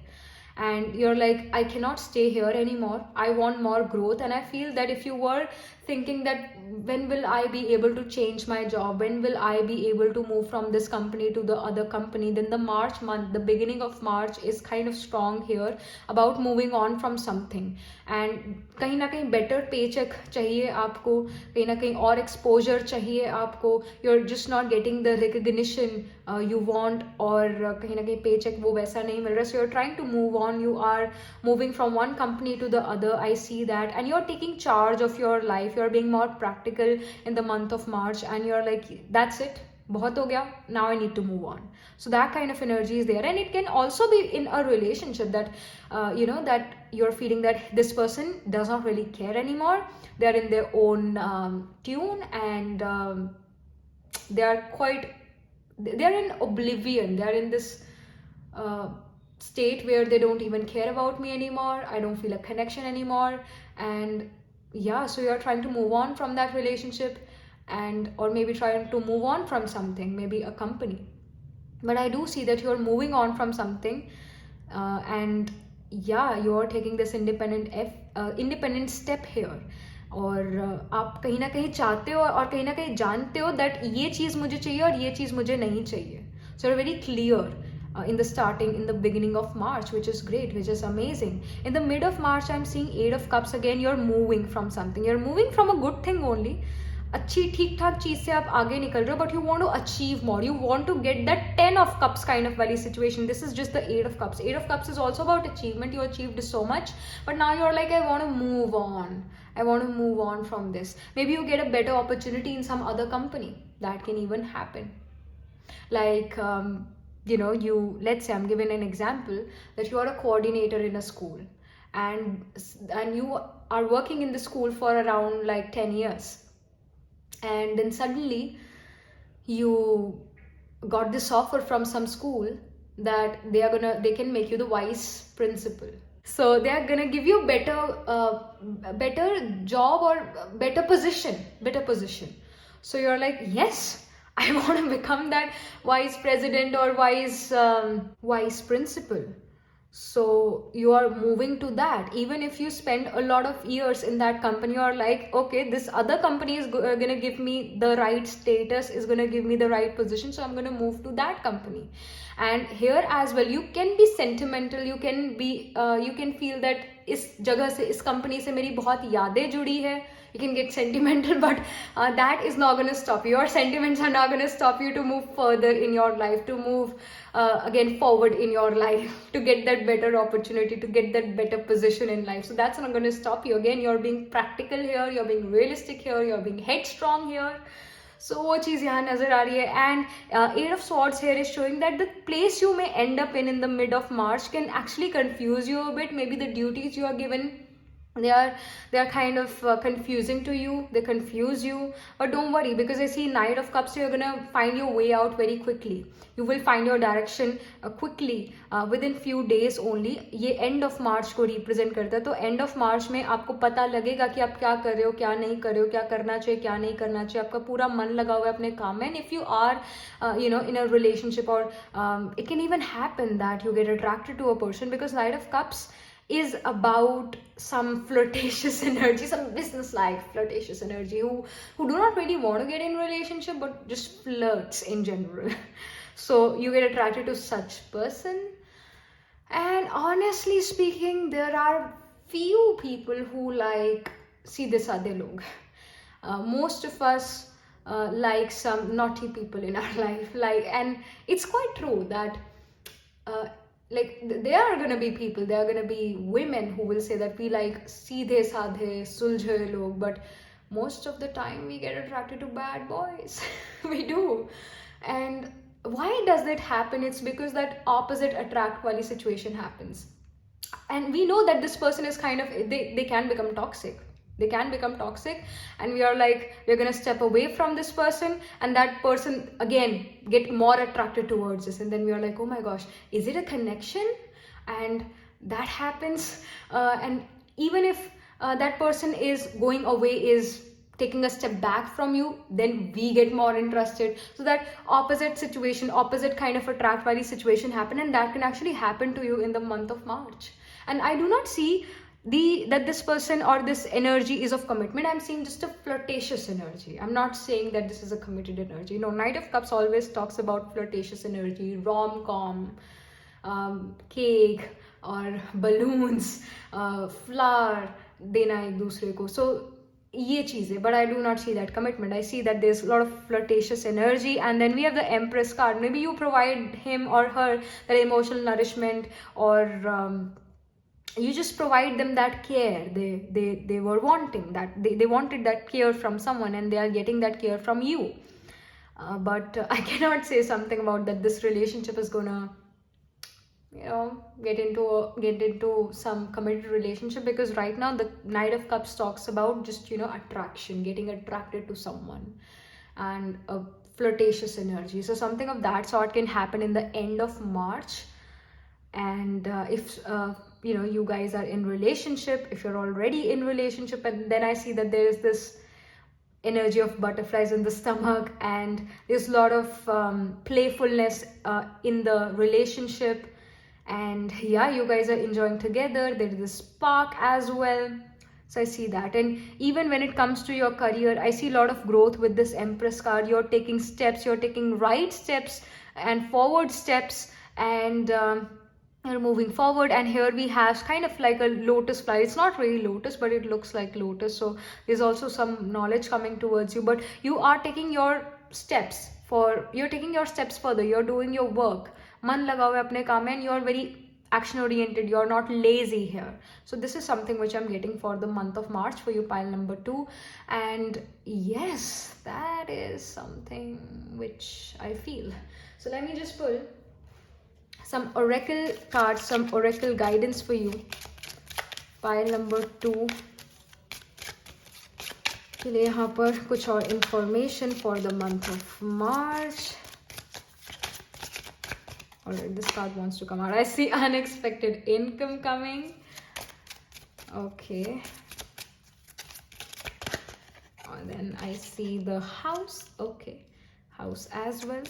And you're like, I cannot stay here anymore. I want more growth. And I feel that if you were thinking that when will I be able to change my job, when will I be able to move from this company to the other company, then the March month, the beginning of March is kind of strong here about moving on from something. And कहीं ना कहीं better paycheck चाहिए आपको, कहीं ना कहीं और exposure चाहिए आपको. You're just not getting the recognition you want, और कहीं ना कहीं paycheck वो वैसा नहीं मिल रहा. So you're trying to move on. You are moving from one company to the other. I see that. And you're taking charge of your life. You're being more practical in the month of March, and you're like, that's it, बहुत हो गया, now I need to move on. So that kind of energy is there. And it can also be in a relationship that that you're feeling that this person does not really care anymore. They're in their own tune, and they're in oblivion. They're in this state where they don't even care about me anymore. I don't feel a connection anymore. And yeah, so you're trying to move on from that relationship, and or maybe trying to move on from something, maybe a company. But I do see that you're moving on from something, and yeah, you're taking this independent step here. और आप कहीं ना कहीं चाहते हो और कहीं ना कहीं जानते हो that ये चीज़ मुझे चाहिए और ये चीज़ मुझे नहीं चाहिए. So you're very clear in the beginning of March, which is great, which is amazing. In the mid of March, I'm seeing 8 of Cups again. You're moving from something. You're moving from a good thing only. अच्छी ठीक ठाक चीज़ से आप आगे निकल रहे हो, but you want to achieve more. You want to get that 10 of Cups kind of वाली situation. This is just the 8 of Cups. 8 of Cups is also about achievement. You achieved so much, but now you're like, I want to move on. I want to move on from this. Maybe you get a better opportunity in some other company. That can even happen. Like, let's say I'm giving an example that you are a coordinator in a school, and you are working in the school for around like 10 years. And then suddenly you got this offer from some school that they can make you the vice principal. So they are gonna give you better job or better position. So you're like, yes, I want to become that vice president or vice principal. So you are moving to that. Even if you spend a lot of years in that company, you're like, okay, this other company is gonna give me the right status, is gonna give me the right position, so I'm gonna move to that company. And here as well, you can be sentimental, you can be you can feel that इस जगह से, इस company से मेरी बहुत यादें जुड़ी है. You can get sentimental, but that is not going to stop you. Your sentiments are not going to stop you to move further in your life, to move again forward in your life, to get that better opportunity, to get that better position in life. So that's not going to stop you. Again, you're being practical here, you're being realistic here, you're being headstrong here. So वो चीज़ यहाँ नज़र आ रही है. And Eight of Swords here is showing that the place you may end up in the mid of March can actually confuse you a bit. Maybe the duties you are given, they are kind of confusing to you, they confuse you, but don't worry, because I see Knight of Cups, so you're gonna find your way out very quickly. You will find your direction quickly within few days only. ये end of March को represent करता है. तो end of March में आपको पता लगेगा कि आप क्या कर रहे हो, क्या नहीं कर रहे हो, क्या करना चाहिए, क्या नहीं करना चाहिए. आपका पूरा मन लगा हुआ है अपने काम में. And if you are in a relationship, or it can even happen that you get attracted to a person, because Knight of Cups is about some flirtatious energy, some business-like flirtatious energy, who do not really want to get in relationship, but just flirts in general. So you get attracted to such person. And honestly speaking, there are few people who like सीधे साधे लोग. Most of us like some naughty people in our life, and it's quite true that there are gonna be people, there are gonna be women who will say that we like seedhe sadhe suljhe log, but most of the time we get attracted to bad boys. We do. And why does that happen? It's because that opposite attract wali situation happens, and we know that this person is kind of, they can become toxic. They can become toxic, and we are like, we're gonna step away from this person, and that person again get more attracted towards us, and then we are like, oh my gosh, is it a connection? And that happens. And even if that person is going away, is taking a step back from you, then we get more interested. So that opposite situation, opposite kind of attract wali situation happen, and that can actually happen to you in the month of March. And I do not see that this person or this energy is of commitment. I'm seeing just a flirtatious energy. I'm not saying that this is a committed energy. No, Knight of Cups always talks about flirtatious energy, rom-com, cake or balloons, flower देना एक दूसरे को. So ये चीज़ें, but I do not see that commitment. I see that there's a lot of flirtatious energy. And then we have the Empress card. Maybe you provide him or her that emotional nourishment, or you just provide them that care they were wanting, that they wanted that care from someone, and they are getting that care from you. But I cannot say something about that this relationship is gonna get into some committed relationship, because right now the Knight of Cups talks about just attraction, getting attracted to someone, and a flirtatious energy. So something of that sort can happen in the end of March. And if you guys are in relationship, if you're already in relationship, and then I see that there is this energy of butterflies in the stomach, and there's a lot of playfulness in the relationship, and yeah, you guys are enjoying together. There is this spark as well. So I see that. And even when it comes to your career, I see a lot of growth with this Empress card. You're taking steps, you're taking right steps and forward steps, and you're moving forward. And here we have kind of like a lotus flower. It's not really lotus, but it looks like lotus. So there's also some knowledge coming towards you, but you are taking your steps further. You're doing your work. Man laga hua hai apne kaam mein, and you're very action oriented. You're not lazy here. So this is something which I'm getting for the month of March for you, pile number 2. And yes, that is something which I feel. So let me just pull some oracle cards, some oracle guidance for you, pile number 2 के लिए यहाँ पर कुछ और information for the month of March. Alright, this card wants to come out. I see unexpected income coming. Okay. And then I see the house. Okay, house as well.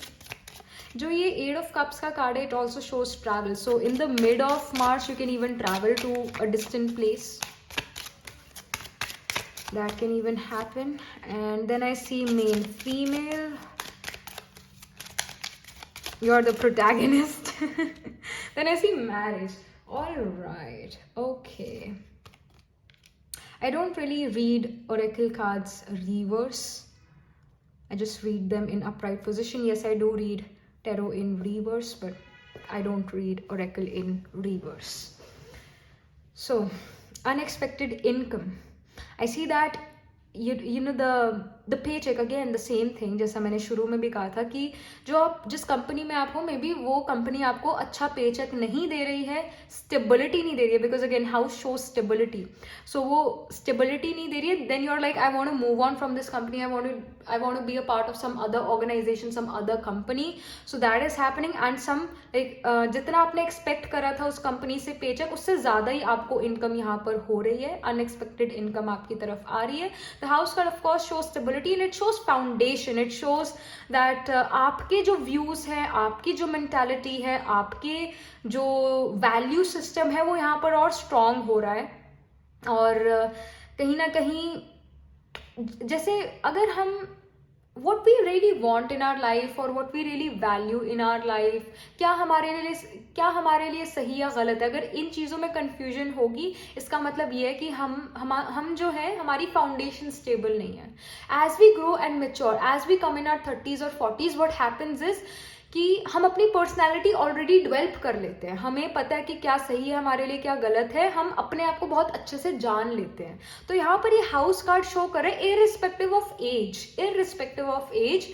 जो ये 8 of Cups का card है, it also shows travel. So in the mid of March you can even travel to a distant place. That can even happen. And then I see male, female. You're the protagonist. Then I see marriage. All right. Okay. I don't really read oracle cards reverse. I just read them in upright position. Yes, I do read tarot in reverse, but I don't read oracle in reverse. So, unexpected income. I see that you know the paycheck, again the same thing, जैसा मैंने शुरू में भी कहा था कि जो आप जिस कंपनी में आप हो, मे बी वो कंपनी आपको अच्छा पेचेक नहीं दे रही है, स्टेबिलिटी नहीं दे रही है, because again house show stability. So वो स्टेबिलिटी नहीं दे रही है, then you are like I want to move on from this company, I want to be a part of some other organization, some other company. So that is happening. And some like जितना आपने expect करा था उस company से paycheque, उससे ज़्यादा ही आपको income यहाँ पर हो रही है. अनएक्सपेक्टेड इनकम आपकी तरफ आ रही है. The house card of course shows stability and it shows foundation. It shows that आपके जो व्यूज है, आपकी जो मेंटालिटी है, आपके जो वैल्यू सिस्टम है, वो यहाँ पर और स्ट्रांग हो रहा है. और कहीं ना कहीं जैसे अगर हम what we really want in our life और what we really value in our life, क्या हमारे लिए सही या गलत है, अगर इन चीज़ों में confusion होगी, इसका मतलब ये है कि हम जो है, हमारी foundation stable नहीं है. As we grow and mature, as we come in our 30s or 40s, what happens is कि हम अपनी पर्सनैलिटी ऑलरेडी डेवलप कर लेते हैं. हमें पता है कि क्या सही है हमारे लिए, क्या गलत है. हम अपने आप को बहुत अच्छे से जान लेते हैं. तो यहाँ पर ये हाउस कार्ड शो कर रहे हैं, irrespective of age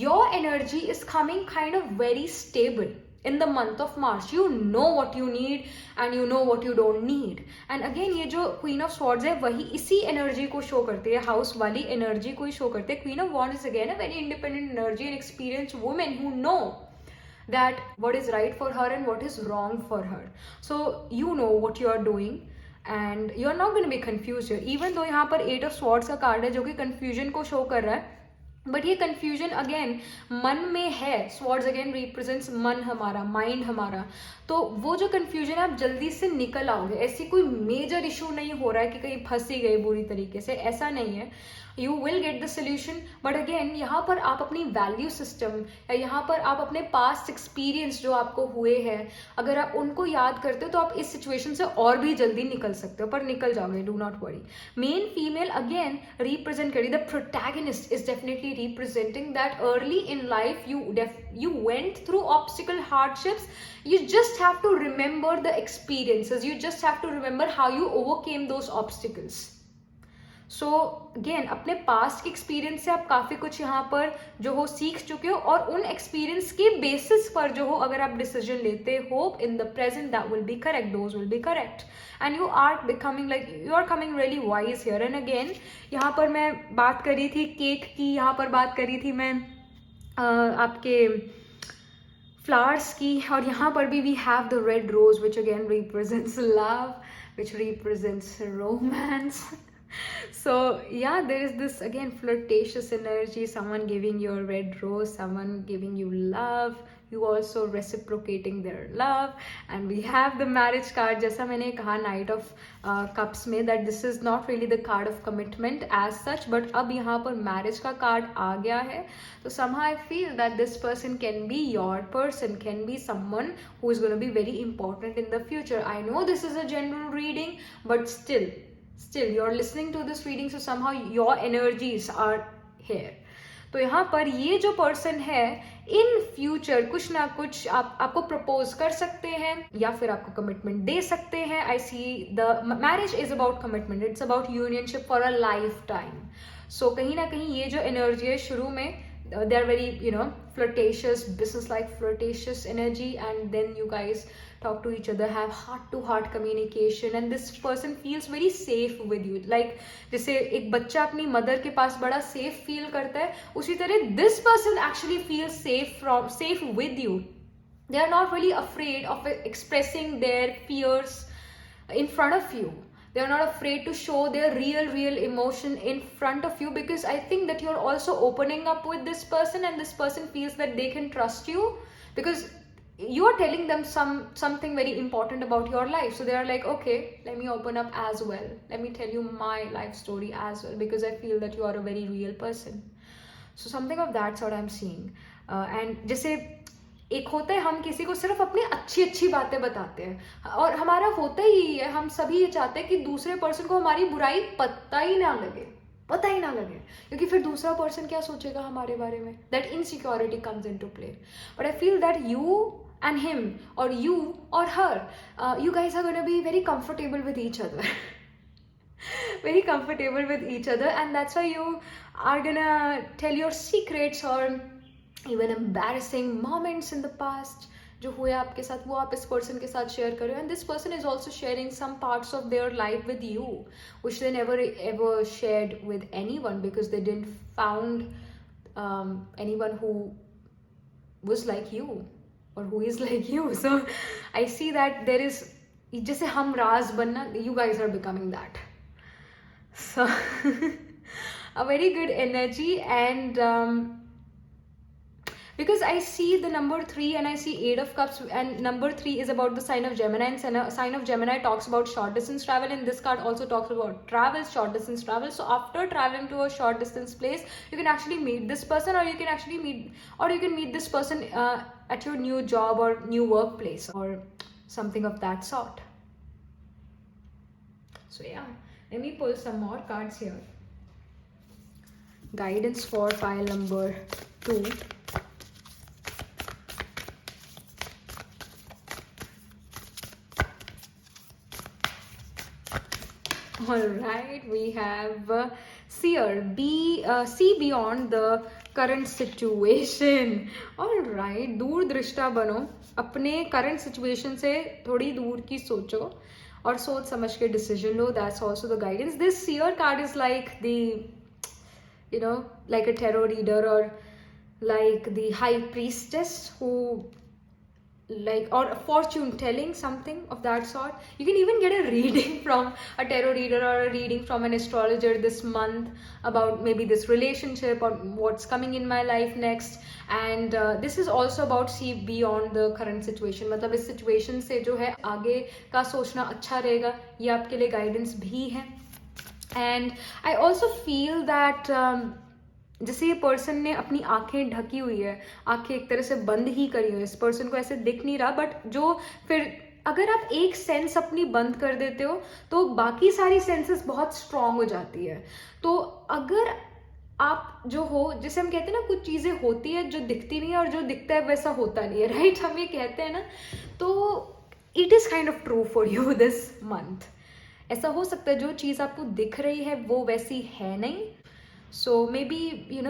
your energy is coming kind of very stable. In the month of March, you know what you need and you know what you don't need. And again, ये जो Queen of Swords है, वही इसी energy को show करती है, house वाली energy को ही शो करते हैं. Queen of Wands is again a very independent energy and experienced women who know that what is right for her and what is wrong for her. So you know what you are doing and you are not going to be confused here. Even though यहाँ पर 8 of Swords का card है जो कि confusion को show कर रहा है, बट ये कन्फ्यूजन अगेन मन में है. स्वॉर्ड्स अगेन रिप्रेजेंट्स मन हमारा, माइंड हमारा. तो वो जो कन्फ्यूजन है, आप जल्दी से निकल आओगे. ऐसी कोई मेजर इशू नहीं हो रहा है कि कहीं फंसी गई बुरी तरीके से, ऐसा नहीं है. You will get the solution. But again यहाँ पर आप अपनी वैल्यू सिस्टम या यहाँ पर आप अपने पास्ट एक्सपीरियंस जो आपको हुए हैं, अगर आप उनको याद करते हो तो आप इस सिचुएशन से और भी जल्दी निकल सकते हो, पर निकल जाओगे. Do not worry. Men female again represent करिए, the protagonist is definitely representing that early in life you went through obstacle hardships. You just have to remember the experiences, you just have to remember how you overcame those obstacles. So again अपने past के experience से आप काफ़ी कुछ यहाँ पर जो हो सीख चुके हो, और उन एक्सपीरियंस के बेसिस पर जो हो अगर आप डिसीजन लेते हो in the present, that will be correct, those will be correct. And you are becoming like you are coming really wise here. And again यहाँ पर मैं बात करी थी केक की, यहाँ पर बात करी थी मैं आपके फ्लावर्स की, और यहाँ पर भी we have the red rose which again represents love, which represents romance. So yeah, there is this again flirtatious energy, someone giving you a red rose, someone giving you love, you also reciprocating their love. And we have the marriage card, जैसा मैंने कहा Knight of Cups में, that this is not really the card of commitment as such, but अब यहाँ पर marriage का card आ गया है. So somehow I feel that this person can be your person, can be someone who is going to be very important in the future. I know this is a general reading, but still you're listening to this reading, so somehow your energies are here. तो यहाँ पर ये जो person है in future कुछ ना कुछ आपको प्रपोज कर सकते हैं या फिर आपको कमिटमेंट दे सकते हैं. I see the marriage is about commitment, it's about unionship for a life time. So कहीं ना कहीं ये जो एनर्जी है शुरू में, they are very flirtatious, business like flirtatious energy, and then you guys talk to each other, have heart to heart communication, and this person feels very safe with you. Like जैसे एक बच्चा अपनी mother के पास बड़ा safe feel करता है, उसी तरह this person actually feels safe with you. They are not really afraid of expressing their fears in front of you. They are not afraid to show their real emotion in front of you, because I think that you're also opening up with this person and this person feels that they can trust you. because you are telling them something very important about your life, so they are like, okay, let me open up as well, let me tell you my life story as well, because I feel that you are a very real person. So something of that sort I'm seeing. And जैसे एक होता है हम किसी को सिर्फ अपनी अच्छी अच्छी बातें बताते हैं, और हमारा होता ही है, हम सभी ये चाहते हैं कि दूसरे पर्सन को हमारी बुराई पता ही ना लगे, क्योंकि फिर दूसरा पर्सन क्या सोचेगा हमारे बारे में. That insecurity comes into play. But I feel that you and him or you or her, you guys are going to be very comfortable with each other. Very comfortable with each other, and that's why you are gonna tell your secrets or even embarrassing moments in the past जो हुए आपके साथ, वो आप इस person के साथ share करो. And this person is also sharing some parts of their life with you which they never ever shared with anyone, because they didn't found anyone who was like you or who is like you. So I see that there is, जैसे हम राज बनना, you guys are becoming that. So a very good energy. And because I see the number 3 and I see 8 of cups, and number 3 is about the sign of Gemini, and sign of Gemini talks about short distance travel, and this card also talks about travel, short distance travel. So after traveling to a short distance place, you can actually meet this person, or you can meet this person at your new job or new workplace or something of that sort. So yeah, let me pull some more cards here. Guidance for pile number 2. All right, we have seer. See beyond the current situation. All right, दूरदृष्टा बनो, अपने current situation से थोड़ी दूर की सोचो और सोच समझ के decision low. That's also the guidance. This seer card is like the, like a tarot reader or like the high priestess who, like, or a fortune telling, something of that sort. You can even get a reading from a tarot reader or a reading from an astrologer this month about maybe this relationship or what's coming in my life next. And this is also about see beyond the current situation. मतलब इस situation से जो है आगे का सोचना अच्छा रहेगा, ये आपके लिए guidance भी है. And I also feel that जैसे ये पर्सन ने अपनी आंखें ढकी हुई है, आंखें एक तरह से बंद ही करी हुई है, इस पर्सन को ऐसे दिख नहीं रहा, बट जो फिर अगर आप एक सेंस अपनी बंद कर देते हो तो बाकी सारी सेंसेस बहुत स्ट्रांग हो जाती है. तो अगर आप जो हो, जैसे हम कहते हैं ना, कुछ चीज़ें होती है जो दिखती नहीं है और जो दिखता है वैसा होता नहीं है, राइट, हम ये कहते हैं ना, तो it is kind of true for you this month. ऐसा हो सकता है जो चीज़ आपको दिख रही है वो वैसी है नहीं. So maybe,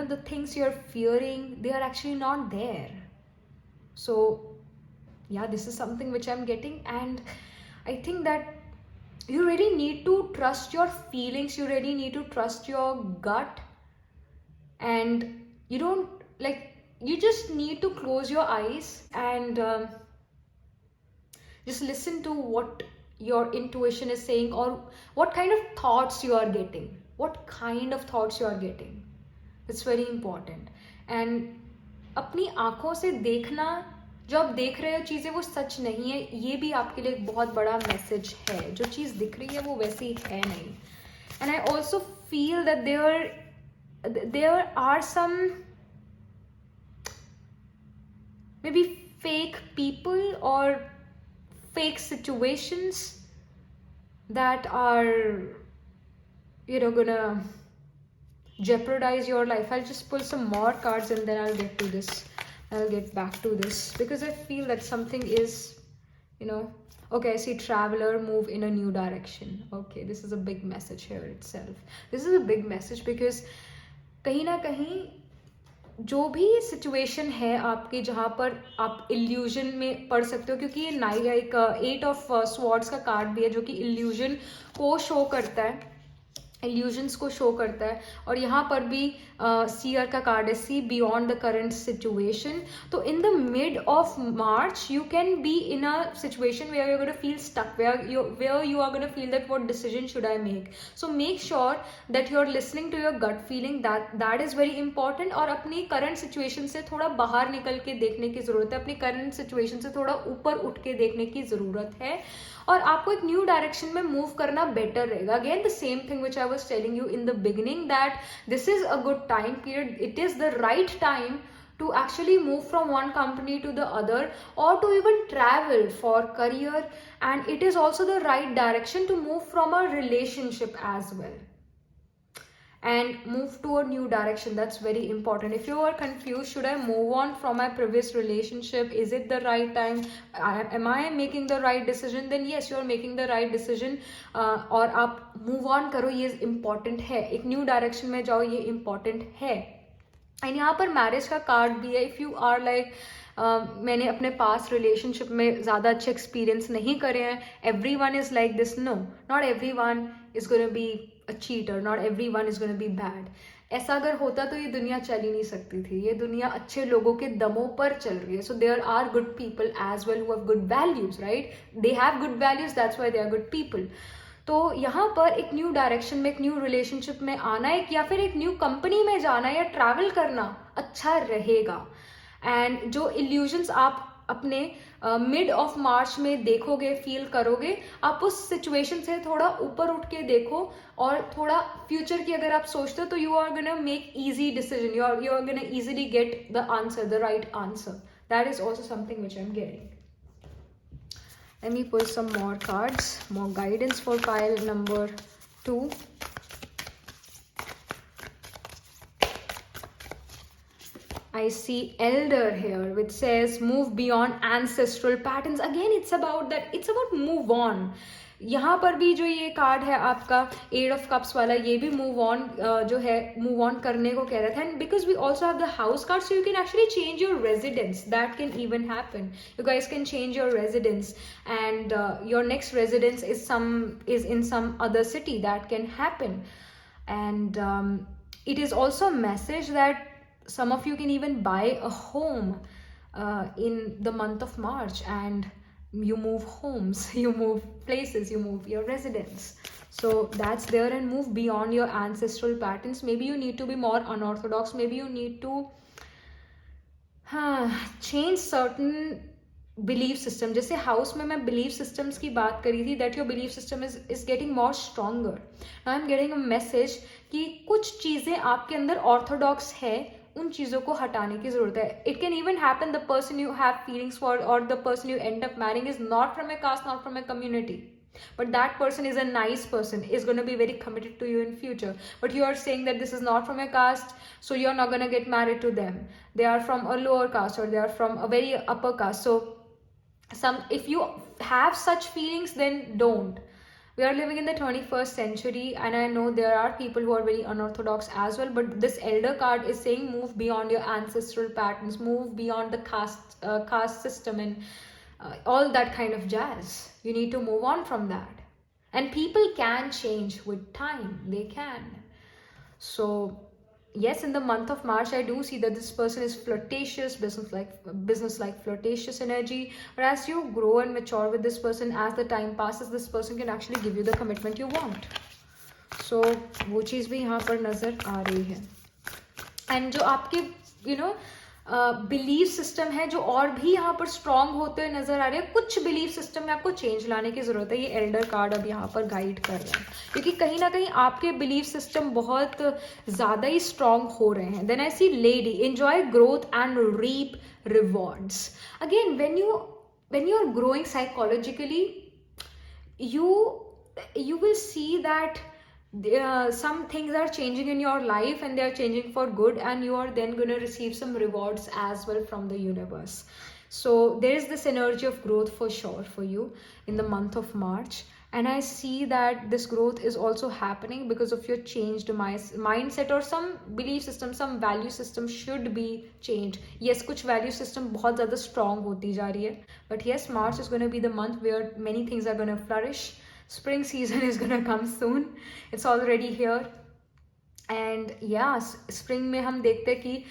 the things you're fearing, they are actually not there. So yeah, this is something which I'm getting, and I think that you really need to trust your feelings, you really need to trust your gut, and you just need to close your eyes and just listen to what your intuition is saying, or what kind of thoughts you are getting. It's very important. And अपनी आंखों से देखना, जो आप देख रहे हो चीज़ें वो सच नहीं है, ये भी आपके लिए एक बहुत बड़ा मैसेज है. जो चीज़ दिख रही है वो वैसी है नहीं. And I also feel that there are some maybe fake people or fake situations that are gonna jeopardize your life. I'll just pull some more cards and then I'll get to this. I'll get back to this because I feel that something is, okay, I see traveler move in a new direction. Okay, this is a big message here itself. This is a big message because कहीं ना कहीं जो भी situation है आपके जहाँ पर आप इल्यूजन में पढ़ सकते हो, क्योंकि ये एक 8 of Swords का कार्ड भी है जो कि इल्यूजन को शो करता है. इल्यूजन्स को शो करता है। और यहाँ पर भी सीयर का कार्ड है, see beyond the current situation. तो in the mid of March you can be in a situation where you are gonna feel stuck, where you are gonna feel that what decision should I make. So make sure that you are listening to your gut feeling, that is very important. और अपनी current situation से थोड़ा बाहर निकल के देखने की जरूरत है, अपनी करंट सिचुएशन से थोड़ा ऊपर उठ के देखने की जरूरत है, और आपको एक न्यू डायरेक्शन में मूव करना बेटर रहेगा। Again the same thing which I was telling you in the beginning, that this is a good time period, it is the right time to actually move from one company to the other, or to even travel for career, and it is also the right direction to move from a relationship as well and move to a new direction. That's very important. If you are confused, should I move on from my previous relationship, is it the right time, am I making the right decision, then yes, you are making the right decision. और आप move on करो, ये important है, एक new direction में जाओ, ये important है। एंड यहाँ पर मैरिज का कार्ड भी है। इफ़ यू आर लाइक मैंने अपने पास रिलेशनशिप में ज़्यादा अच्छे एक्सपीरियंस नहीं करे हैं, everyone is like this, no, not everyone is gonna be a cheater, not everyone is gonna be bad. ऐसा अगर होता तो ये दुनिया चल ही नहीं सकती थी। ये दुनिया अच्छे लोगों के दमों पर चल रही है। So there are good people as well who have good values, right? They have good values, that's why they are good people. तो यहाँ पर एक न्यू डायरेक्शन में, एक न्यू रिलेशनशिप में आना है, या फिर एक न्यू कंपनी में जाना या ट्रैवल करना अच्छा रहेगा। एंड जो इल्यूजन्स आप अपने मिड ऑफ मार्च में देखोगे, फील करोगे, आप उस सिचुएशन से थोड़ा ऊपर उठ के देखो, और थोड़ा फ्यूचर की अगर आप सोचते हो तो you are gonna make easy decision, you are gonna easily get the answer, the right answer. That is also something which I am getting. Let me pull some more cards, more guidance for pile number 2. I see elder here, which says move beyond ancestral patterns. Again, it's about that, it's about move on. यहाँ पर भी जो ये card है आपका eight of cups वाला, ये भी मूव ऑन जो है, मूव ऑन करने को कह रहा था। And because we also have the house card, so you can actually change your residence, that can even happen. You guys can change your residence, and your next residence is in some other city, that can happen. And it is also a message that some of you can even buy a home in the month of March, and you move homes, you move places, you move your residence. So that's there, and move beyond your ancestral patterns. Maybe you need to be more unorthodox, maybe you need to change certain belief system. जैसे house में मैं belief systems की बात करी थी, that your belief system is getting more stronger. Now I'm getting a message कि कुछ चीज़ें आपके अंदर orthodox है, उन चीज़ों को हटाने की ज़रूरत है। It can even happen the person you have feelings for और the person you end up marrying is not from a caste, not from a community, but that person is a nice person, is going to be very committed to you in future, but you are saying that this is not from a caste, so you're not going to get married to them. They are from a lower caste, or they are from a very upper caste. So if you have such feelings, then don't. We are living in the 21st century, and I know there are people who are very unorthodox as well, but this elder card is saying move beyond your ancestral patterns, move beyond the caste system and all that kind of jazz. You need to move on from that, and people can change with time, they can. So yes, in the month of March I do see that this person is flirtatious, business like flirtatious energy, but as you grow and mature with this person, as the time passes, this person can actually give you the commitment you want. So वो चीज़ भी यहाँ पर नज़र आ रही है। And जो आपके belief system है जो और भी यहाँ पर स्ट्रांग होते हुए नजर आ रहे हैं, कुछ बिलीफ सिस्टम में आपको चेंज लाने की जरूरत है। ये एल्डर कार्ड अब यहाँ पर गाइड कर रहा है, क्योंकि कहीं ना कहीं आपके बिलीफ सिस्टम बहुत ज्यादा ही स्ट्रांग हो रहे हैं। Then I see lady enjoy growth and reap rewards. Again when you are growing psychologically, you will see that some things are changing in your life, and they are changing for good, and you are then going to receive some rewards as well from the universe. So there is this energy of growth for sure for you in the month of March, and I see that this growth is also happening because of your changed mindset, or some belief system, some value system should be changed. Yes, kuch value system bahut zyada strong hoti ja rahi hai, but yes, March is going to be the month where many things are going to flourish. spring season is gonna come soon. It's already here. And या spring में हम देखते हैं कि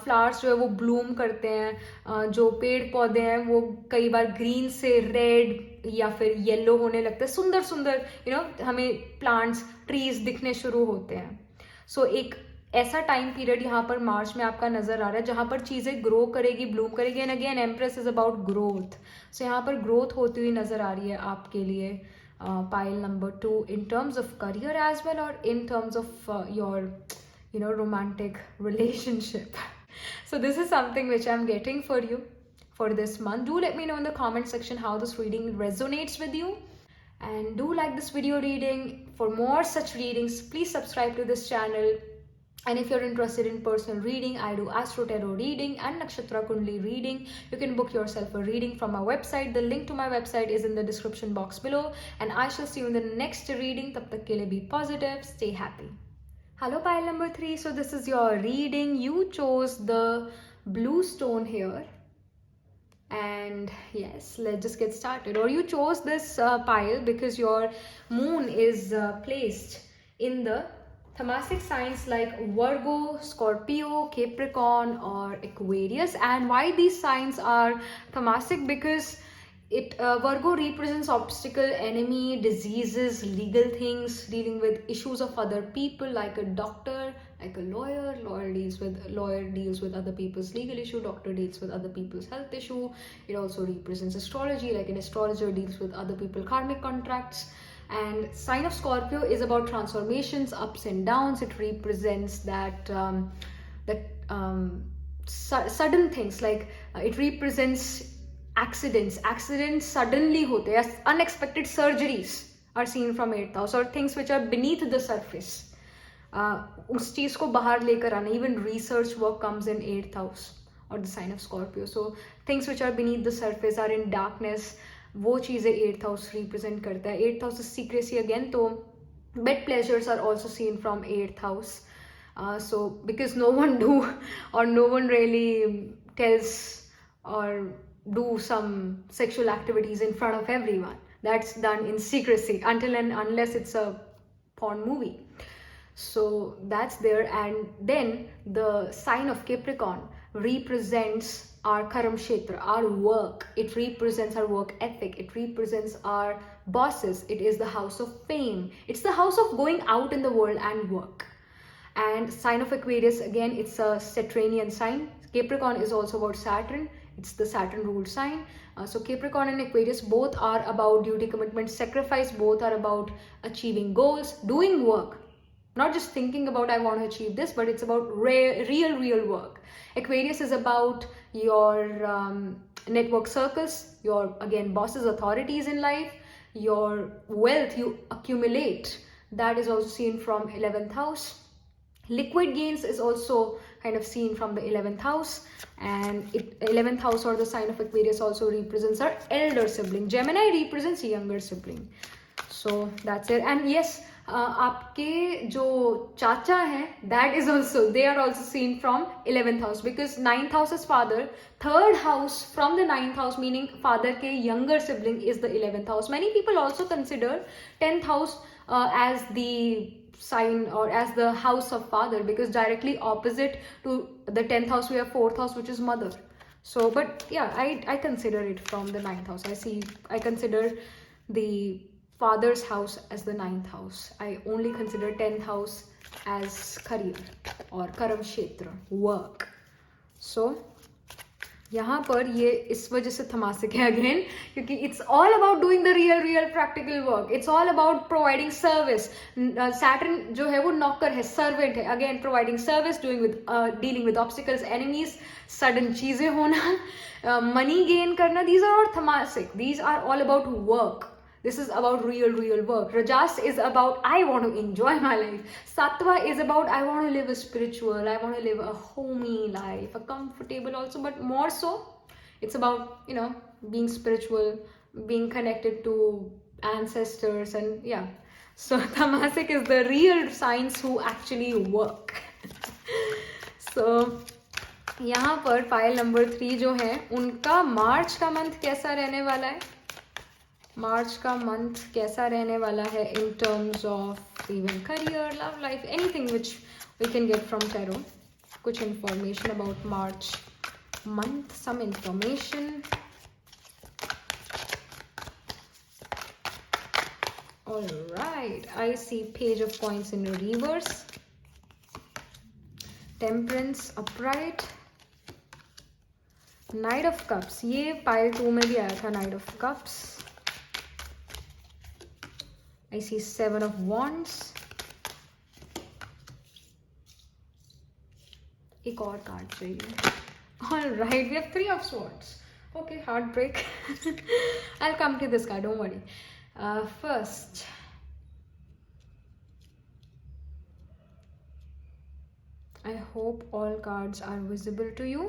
flowers जो है वो Bloom करते हैं, जो पेड़ पौधे हैं वो कई बार ग्रीन से रेड या फिर येलो होने लगते हैं, सुंदर सुंदर हमें प्लांट्स ट्रीज दिखने शुरू होते हैं. सो एक ऐसा टाइम पीरियड यहाँ पर मार्च में आपका नजर आ रहा है जहाँ पर चीजें ग्रो करेगी, ब्लूम करेगी. And again empress is about growth. So यहाँ पर ग्रोथ होती हुई नजर आ रही है आपके लिए. Pile number 2 in terms of career as well, or in terms of your romantic relationship. So this is something which I'm getting for you for this month. Do let me know in the comment section how this reading resonates with you, and do like this video reading. For more such readings, please subscribe to this channel. And if you're interested in personal reading, I do astro tarot reading and nakshatra kundali reading. You can book yourself a reading from my website. The link to my website is in the description box below. And I shall see you in the next reading. Tab tak ke liye be positive, stay happy. Hello pile number 3. So this is your reading. You chose the blue stone here. And yes, let's just get started. Or you chose this pile because your moon is placed in the Tamasic signs like Virgo, Scorpio, Capricorn or Aquarius. And why these signs are Tamasic? Because Virgo represents obstacle, enemy, diseases, legal things, dealing with issues of other people, like a doctor, like a lawyer. Lawyer deals with other people's legal issue, doctor deals with other people's health issue. It also represents astrology, like an astrologer deals with other people's karmic contracts. And sign of Scorpio is about transformations, ups and downs. It represents that sudden things, like it represents accidents suddenly hote hain. Unexpected surgeries are seen from 8th house, or things which are beneath the surface. उस चीज को बाहर लेकर आना. Even research work comes in 8th house or the sign of Scorpio. So things which are beneath the surface are in darkness. वो चीज़ें 8th house represent करता है. 8th house is secrecy again. तो bed pleasures are also seen from 8th house. So because no one do or no one really tells or do some sexual activities in front of everyone. That's done in secrecy until and unless it's a porn movie. So that's there. And then the sign of Capricorn represents our karam kshetra, our work. It represents our work ethic. It represents our bosses. It is the house of fame. It's the house of going out in the world and work. And sign of Aquarius, again, it's a Saturnian sign. Capricorn is also about Saturn. It's the Saturn ruled sign. So Capricorn and Aquarius both are about duty, commitment, sacrifice. Both are about achieving goals, doing work. Not just thinking about I want to achieve this, but it's about real work. Aquarius is about your network circles, your, again, bosses, authorities in life, your wealth you accumulate. That is also seen from 11th house. Liquid gains is also kind of seen from the 11th house. And 11th house or the sign of Aquarius also represents our elder sibling. Gemini represents younger sibling. So that's it. And yes, आपके जो चाचा हैं, that is also, they are also seen from 11th house, because 9th house is father. 3rd house from the 9th house, meaning father के younger sibling, is the 11th house. Many people also consider 10th house as the sign or as the house of father, because directly opposite to the 10th house we have 4th house, which is mother. So but yeah, I consider it from the 9th house. I consider the father's house as the 9th house. I only consider 10th house as career or karam kshetra, work. So यहाँ पर ये इस वजह से थमासिक है again, क्योंकि it's all about doing the real practical work. It's all about providing service. Saturn जो है वो नौकर है, सर्वेंट है. Again providing service, dealing with obstacles, enemies, sudden चीजें होना, मनी गेन करना. These are all tamasic. These are all about work. This is about real work. Rajas is about I want to enjoy my life. Sattva is about I want to live a spiritual, I want to live a homey life, a comfortable also, but more so it's about being spiritual, being connected to ancestors, and yeah. So Tamasic is the real signs who actually work. So यहाँ पर file number 3 जो है उनका मार्च का month कैसा रहने वाला है. मार्च का मंथ कैसा रहने वाला है in terms of even career, love life, anything which we can get from tarot. कुछ information about March month, some information. All right, I see Page of Coins in reverse, Temperance upright, Knight of Cups. ये pile 2 में भी आया था, Knight of Cups. I see 7 of Wands. एक और card चाहिए. All right, we have 3 of Swords. Okay, heartbreak. I'll come to this card, don't worry. First, I hope all cards are visible to you.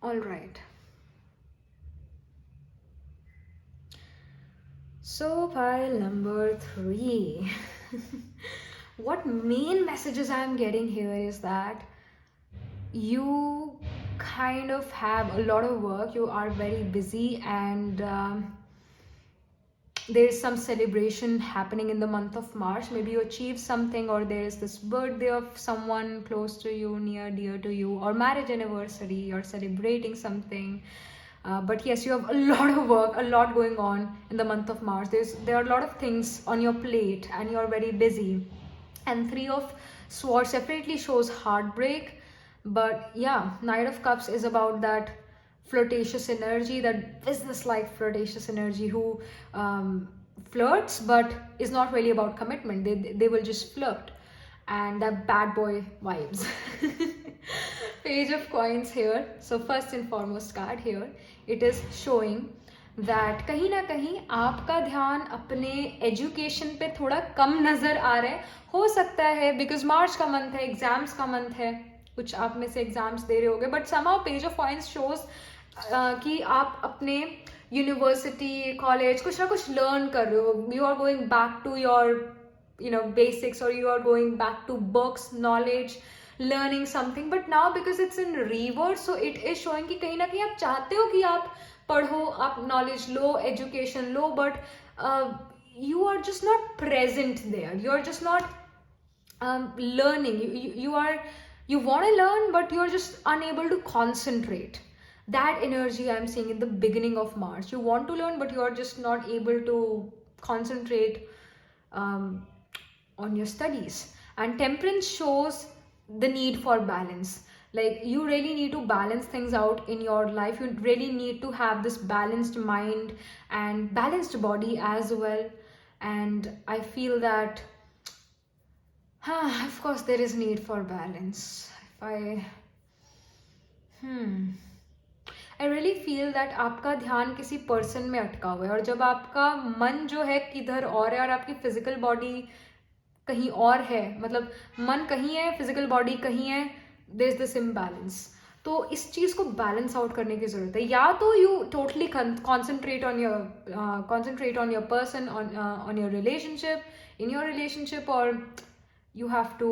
All right. So pile number 3. What main messages I am getting here is that you kind of have a lot of work, you are very busy, and there is some celebration happening in the month of March. Maybe you achieve something, or there is this birthday of someone close to you, near dear to you, or marriage anniversary, you're celebrating something. But yes, you have a lot of work, a lot going on in the month of March. There are a lot of things on your plate and you're very busy. And 3 of Swords definitely shows heartbreak. But yeah, Knight of Cups is about that flirtatious energy, that business-like flirtatious energy who flirts but is not really about commitment. They will just flirt. And that bad boy vibes. Page of Coins here. So first and foremost card here, it is showing that कहीं ना कहीं आपका ध्यान अपने education पे थोड़ा कम नजर आ रहा है. हो सकता है बिकॉज मार्च का मंथ है, एग्जाम्स का मंथ है, कुछ आप में से एग्जाम्स दे रहे होगे. But somehow page of coins shows कि आप अपने यूनिवर्सिटी, कॉलेज कुछ ना कुछ लर्न कर रहे हो. You are going back to your basics, or you are going back to books, knowledge, learning something. But now because it's in reverse, so it is showing कि कहीं ना कहीं आप चाहते हो कि आप पढ़ो, आप knowledge low, education low, but you are just not present there. You are just not learning. You want to learn, but you are just unable to concentrate. That energy I'm seeing in the beginning of March. You want to learn, but you are just not able to concentrate on your studies. And Temperance shows the need for balance. Like you really need to balance things out in your life. You really need to have this balanced mind and balanced body as well. And I feel that of course there is need for balance. I really feel that आपका ध्यान किसी person में अटका हुआ है, और जब आपका मन जो है किधर और है और आपकी फिजिकल बॉडी कहीं और है, मतलब मन कहीं है, फिजिकल बॉडी कहीं है, देयर इज दिस इम्बैलेंस. तो इस चीज को बैलेंस आउट करने की जरूरत है. या तो you totally concentrate on your person, on your relationship, in your relationship, और you have to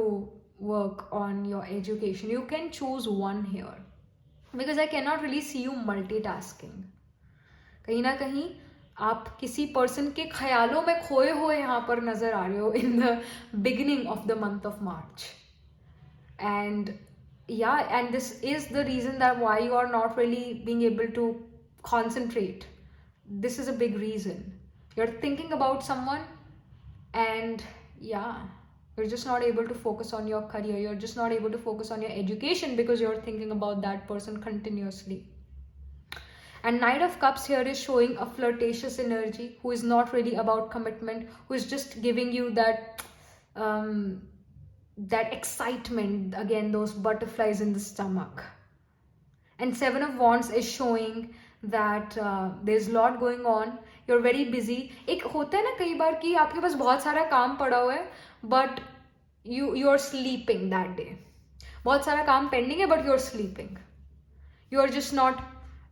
work on your education. You can choose one here, because I cannot really see you multitasking. कहीं ना कहीं आप किसी person के ख्यालों में खोए हुए यहाँ पर नजर आ रहे हो in the beginning of the month of March. And yeah, and this is the reason that why you are not really being able to concentrate. This is a big reason. You're thinking about someone, and yeah, you're just not able to focus on your career. You're just not able to focus on your education because you're thinking about that person continuously. And Knight of Cups here is showing a flirtatious energy who is not really about commitment, who is just giving you that that excitement, again, those butterflies in the stomach. And Seven of Wands is showing that there's a lot going on. You're very busy. एक होता है ना कई बार कि आपके पास बहुत सारा काम पड़ा हुआ है, but you are sleeping that day. बहुत सारा काम pending है, but you're sleeping. You are just not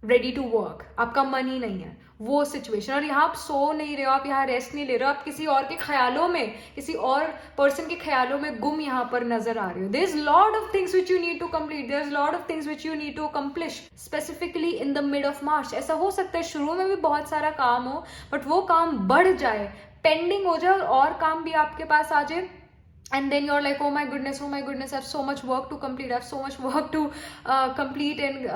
ready to work, आपका मन ही नहीं है, वो सिचुएशन। और यहाँ आप सो नहीं रहे हो, आप यहाँ रेस्ट नहीं ले रहे हो, आप किसी और के ख्यालों में, किसी और पर्सन के ख्यालों में गुम यहाँ पर नजर आ रहे हो। There is lot of things which you need to complete, there is lot of things which you need to accomplish, specifically in the mid of March. ऐसा हो सकता है शुरू में भी बहुत सारा काम हो, बट वो काम बढ़ जाए, पेंडिंग हो जाए और काम भी आपके पास आ जाए, and then you're like, oh my goodness, I have so much work to complete, I have so much work to complete, and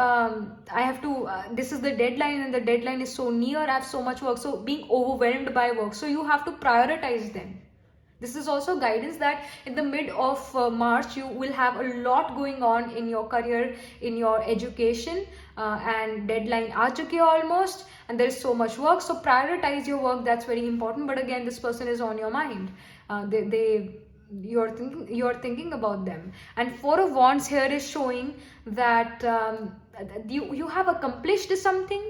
I have to this is the deadline and the deadline is so near, I have so much work, so being overwhelmed by work, so you have to prioritize them. This is also guidance that in the mid of March you will have a lot going on in your career, in your education, and deadline aa chuki hai almost, and there is so much work, so prioritize your work, that's very important. But again, this person is on your mind, you're thinking about them. And Four of Wands here is showing that you have accomplished something,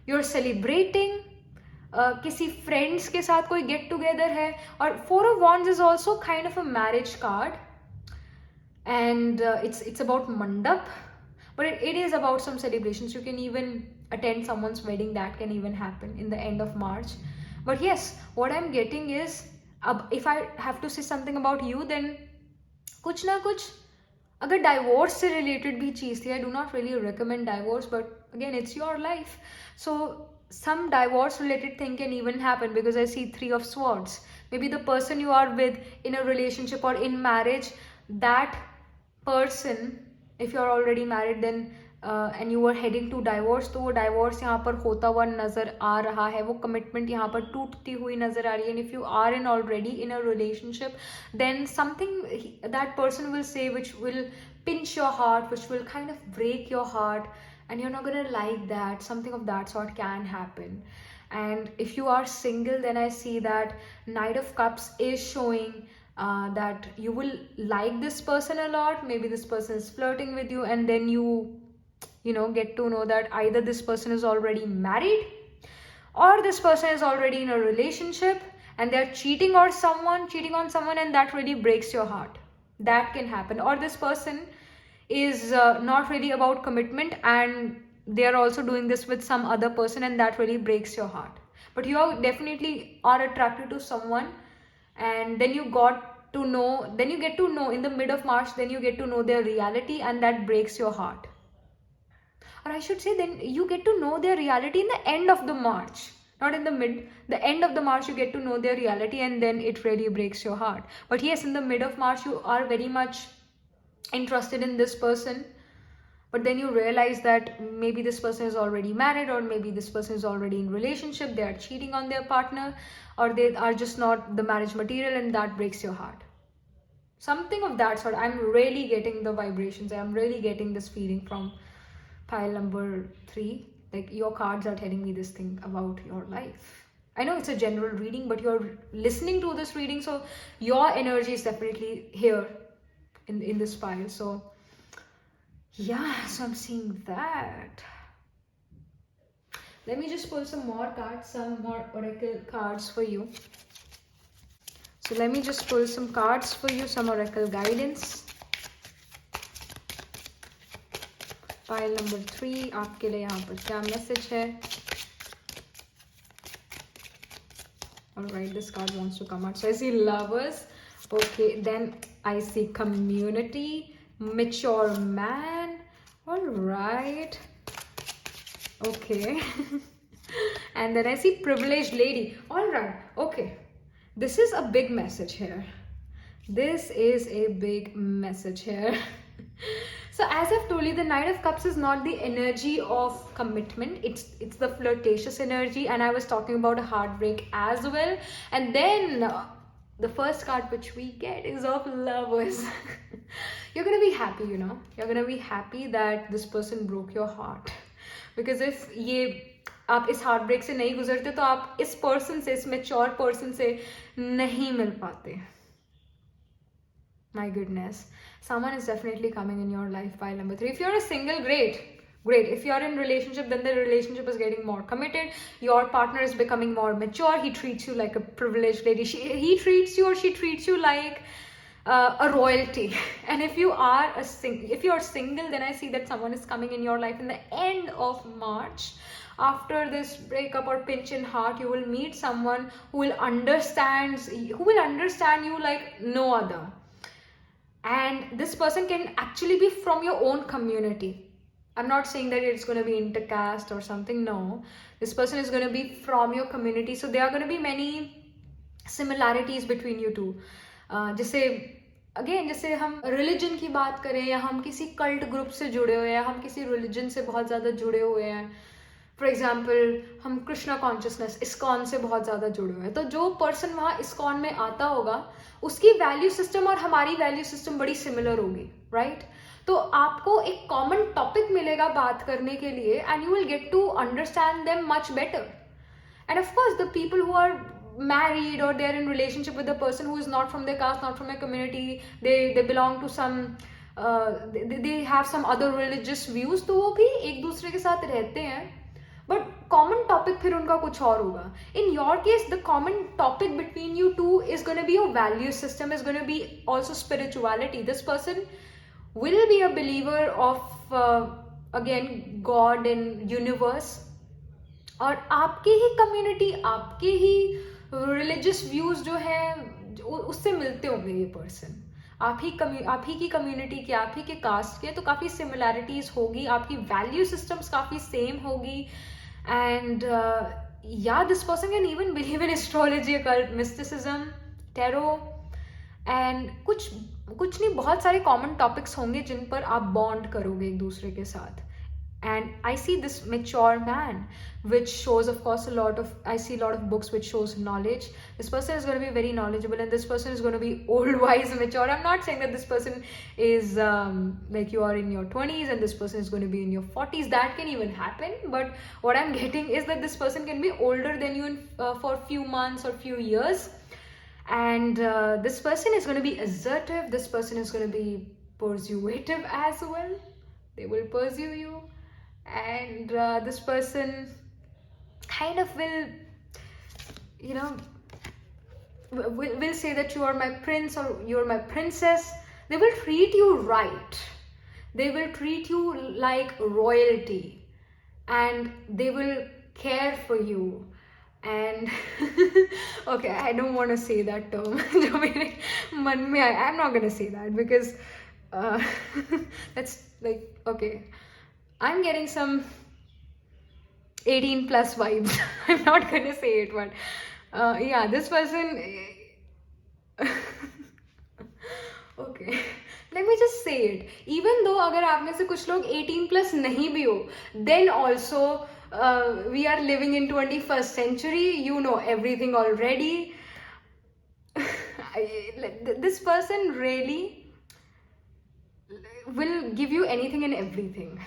you're celebrating, किसी friends के साथ कोई get together है. और Four of Wands is also kind of a marriage card, and it's about mandap, but it is about some celebrations. You can even attend someone's wedding, that can even happen in the end of March. But yes, what I'm getting is, if I have to say something about you, then कुछ ना कुछ अगर divorce से related भी चीज़ थी, I do not really recommend divorce, but again it's your life, so some divorce related thing can even happen, because I see Three of Swords. Maybe the person you are with in a relationship or in marriage, that person, if you're already married, then and you were heading to divorce, तो वो divorce यहाँ पर होता हुआ नजर आ रहा है, वो commitment यहाँ पर टूटती हुई नजर आ रही है. And if you are in already in a relationship, then something that person will say which will pinch your heart, which will kind of break your heart, and you're not gonna like that. Something of that sort can happen. And if you are single, then I see that Knight of Cups is showing that you will like this person a lot. Maybe this person is flirting with you, and then you know, get to know that either this person is already married or this person is already in a relationship and they're cheating on someone, and that really breaks your heart. That can happen. Or this person is not really about commitment and they are also doing this with some other person, and that really breaks your heart. But you are definitely are attracted to someone, and then you get to know in the mid of March, then you get to know their reality, and that breaks your heart. Or I should say, then you get to know their reality in the end of the March, not in the mid. The end of the March you get to know their reality, and then it really breaks your heart. But yes, in the mid of March you are very much interested in this person, but then you realize that maybe this person is already married, or maybe this person is already in relationship, they are cheating on their partner, or they are just not the marriage material, and that breaks your heart. Something of that sort. I'm really getting the vibrations, I'm really getting this feeling from pile number 3. Like, your cards are telling me this thing about your life. I know it's a general reading, but you're listening to this reading, so your energy is definitely here in this pile. So yeah, so I'm seeing that. Let me just pull some more cards, some more oracle cards for you. So let me just pull some cards for you, some oracle guidance. Pile number 3, आपके लिए यहाँ पर क्या message है? Alright, this card wants to come out. So I see lovers. Okay, then I see community, mature man. Alright. Okay. And then I see privileged lady. Alright, okay. This is a big message here. This is a big message here. So as I've told you, the Knight of Cups is not the energy of commitment. It's the flirtatious energy, and I was talking about a heartbreak as well. And then the first card which we get is of lovers. You're gonna be happy, you know. You're gonna be happy that this person broke your heart. Because if आप इस heartbreak से नहीं गुजरते, तो आप इस person से, इस mature person से नहीं मिल पाते. My goodness. Someone is definitely coming in your life, pile number 3. If you're a single, great. If you're in relationship, then the relationship is getting more committed. Your partner is becoming more mature. He treats you like a privileged lady. He treats you, or she treats you like a royalty. And if you are if you are single, then I see that someone is coming in your life in the end of March. After this breakup or pinch in heart, you will meet someone who will understand you like no other. And this person can actually be from your own community. I'm not saying that it's going to be intercaste or something. No, this person is going to be from your community. So there are going to be many similarities between you two. जैसे हम religion की बात करें, या हम किसी cult group से जुड़े हुए हैं, या हम किसी रिलीजन से बहुत ज़्यादा जुड़े हुए हैं. फॉर एग्जाम्पल, हम कृष्णा कॉन्शियसनेस इस्कॉन से बहुत ज़्यादा जुड़े हुए हैं, तो जो पर्सन वहाँ इस्कॉन में आता होगा, उसकी वैल्यू सिस्टम और हमारी वैल्यू सिस्टम बड़ी सिमिलर होगी, राइट? तो आपको एक कॉमन टॉपिक मिलेगा बात करने के लिए, and you will get to understand them much better. And of course the people who are married, or they're in relationship with a person who is not from their caste, not from their community, they belong to some they have some other religious views, तो वो भी एक दूसरे के साथ रहते हैं, but common topic फिर उनका कुछ और होगा. In your case, the common topic between you two is going to be your value system, is going to be also spirituality. This person will be a believer of again God and universe, और आपके ही community, आपके ही religious views जो है उससे मिलते होंगे ये person. आप ही की कम्युनिटी के, आप ही के कास्ट के, तो काफ़ी सिमिलैरिटीज होगी, आपकी वैल्यू सिस्टम्स काफ़ी सेम होगी. एंड या this person can even believe in astrology, occult, mysticism, tarot, and कुछ नहीं, बहुत सारे कॉमन टॉपिक्स होंगे जिन पर आप बॉन्ड करोगे एक दूसरे के साथ. And I see this mature man, which shows, of course, I see a lot of books which shows knowledge. This person is going to be very knowledgeable, and this person is going to be old, wise, mature. I'm not saying that this person is like you are in your 20s and this person is going to be in your 40s. That can even happen. But what I'm getting is that this person can be older than you for a few months or few years. And this person is going to be assertive. This person is going to be persuasive as well. They will pursue you. And this person kind of will, will say that you are my prince or you're my princess. They will treat you right. They will treat you like royalty, and they will care for you. And okay, I don't want to say that term. जो मेरे मन में आया, I'm not gonna say that because that's like, okay, I'm getting some 18 plus vibes. I'm not gonna say it, but yeah, this person okay, let me just say it. Even though अगर आप में से कुछ लोग 18 plus नहीं भी हो, then also we are living in 21st century. You know everything already. This person really will give you anything and everything.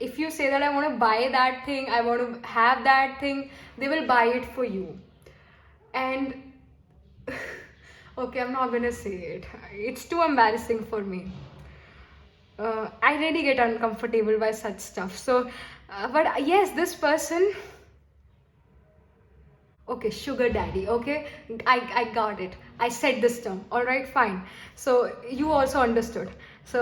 If you say that I want to buy that thing, I want to have that thing, they will buy it for you. And okay, I'm not gonna say it. It's too embarrassing for me. I really get uncomfortable by such stuff. So, but yes, this person. Okay, sugar daddy. Okay, I got it. I said this term. All right, fine. So you also understood. So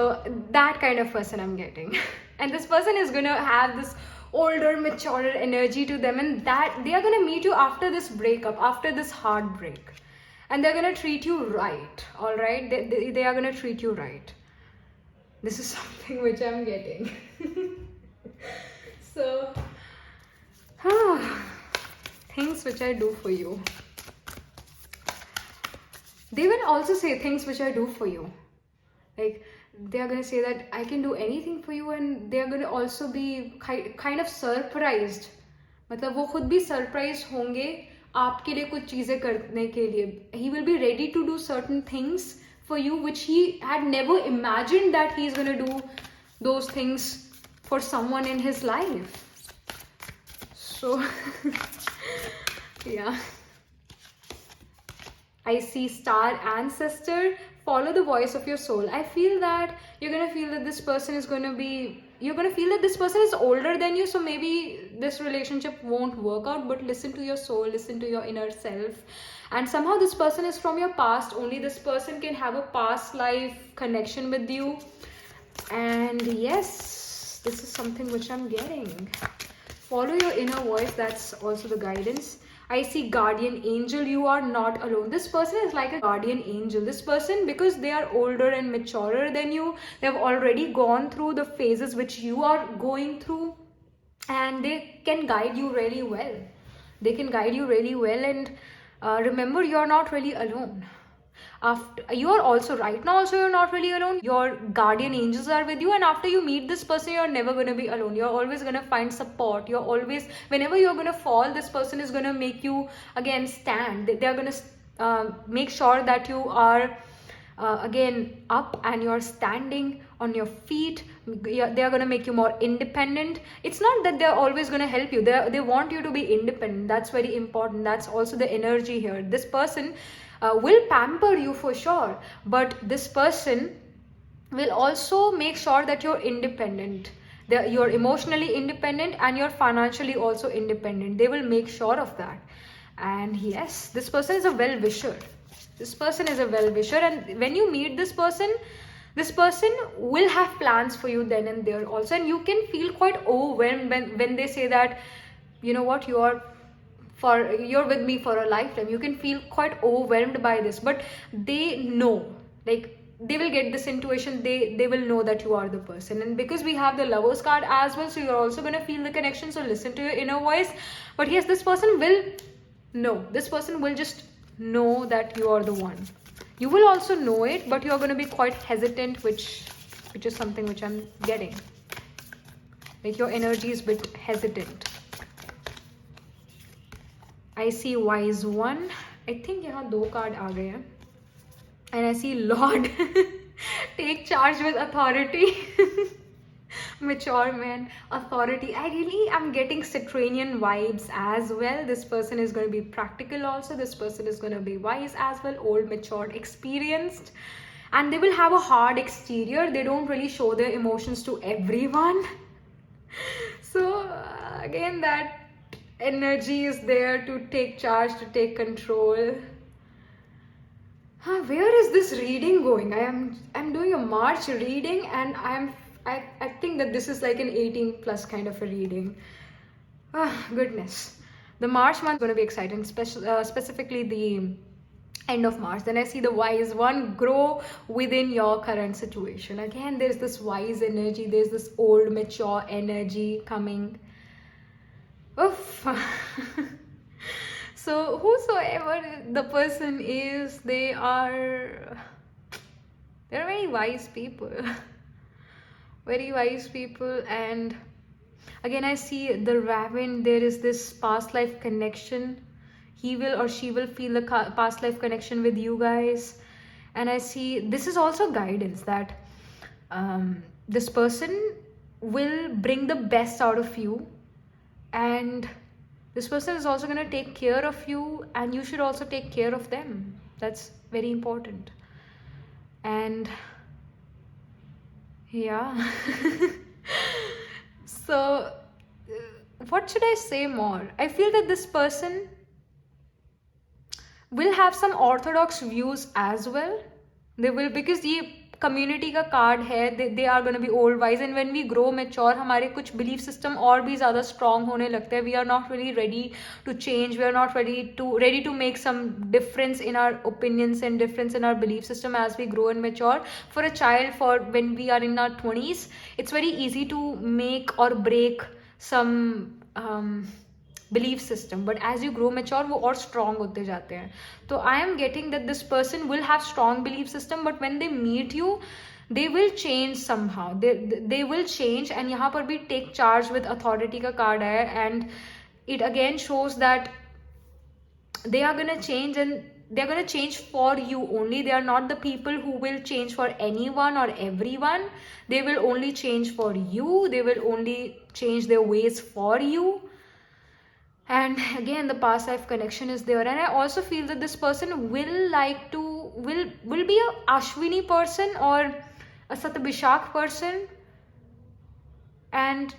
that kind of person I'm getting. And this person is going to have this older, mature energy to them, and that they are going to meet you after this breakup, after this heartbreak, and they're going to treat you right. All right, they are going to treat you right. This is something which I'm getting. So things which I do for you. They will also say things which I do for you. Like, they are going to say that I can do anything for you, and they are going to also be kind of surprised. मतलब वो खुद भी surprised होंगे आपके लिए कुछ चीज़ें करने के लिए. He will be ready to do certain things for you which he had never imagined that he is going to do those things for someone in his life. So yeah, I see star ancestor. Follow the voice of your soul. I feel that you're going to feel that this person is going to be you're going to feel that this person is older than you, so maybe this relationship won't work out. But listen to your soul, listen to your inner self. And somehow this person is from your past. Only this person can have a past life connection with you. And yes, this is something which I'm getting. Follow your inner voice. That's also the guidance. I see guardian angel. You are not alone. This person is like a guardian angel. This person, because they are older and maturer than you, they have already gone through the phases which you are going through, and they can guide you really well. They can guide you really well. And remember, you're not really alone. After you are also, right now also, you're not really alone. Your guardian angels are with you, and after you meet this person, you're never going to be alone. You're always going to find support. You're always, whenever you're going to fall, this person is going to make you again stand. They're going to make sure that you are again up and you're standing on your feet. They are going to make you more independent. It's not that they're always going to help you. They want you to be independent. That's very important. That's also the energy here. This person will pamper you for sure, but this person will also make sure that you're independent. You're emotionally independent and you're financially also independent. They will make sure of that. And yes, this person is a well-wisher. This person is a well-wisher, and when you meet this person will have plans for you then and there also. And you can feel quite overwhelmed when they say that, you know what, you're with me for a lifetime. You can feel quite overwhelmed by this, but they know, like, they will get this intuition. They will know that you are the person. And because we have the Lovers card as well, so you're also going to feel the connection. So listen to your inner voice. But yes, this person will know. This person will just know that you are the one. You will also know it, but you're going to be quite hesitant, which is something which I'm getting. Like, your energy is a bit hesitant. I see wise one. I think यहाँ दो card आ गए हैं. And I see Lord. Take charge with authority. Mature man, authority. I really am getting Saturnian vibes as well. This person is going to be practical also. This person is going to be wise as well. Old, matured, experienced. And they will have a hard exterior. They don't really show their emotions to everyone. So again, that energy is there to take charge, to take control. Where is this reading going? I'm doing a March reading, and I think that this is like an 18 plus kind of a reading. Goodness. The March month is going to be exciting, specifically the end of March. Then I see the wise one. Grow within your current situation. Again, there's this wise energy. There's this old, mature energy coming. Oof. So whosoever the person is, they're very wise people. Very wise people. And again, I see the Raven. There is this past life connection. He will or she will feel the past life connection with you guys. And I see this is also guidance that this person will bring the best out of you. And this person is also going to take care of you, and you should also take care of them. That's very important. And yeah. So what should I say more? I feel that this person will have some orthodox views as well. They will, because ये community का card है. They are going to be old wise, and when we grow mature, हमारे कुछ belief system और भी ज़्यादा strong होने लगते हैं. We are not really ready to change. We are not ready to make some difference in our opinions and difference in our belief system as we grow and mature. For a child, for when we are in our 20s, it's very easy to make or break some belief system, but as you grow mature, वो और strong होते जाते हैं. So I am getting that this person will have strong belief system, but when they meet you, they will change somehow. They will change. And यहाँ पर भी take charge with authority का card है, and it again shows that they are gonna change, and they're gonna change for you only. They are not the people who will change for anyone or everyone. They will only change for you. They will only change their ways for you. And again, the past life connection is there. And I also feel that this person will be a Ashwini person or a Satabishak person. and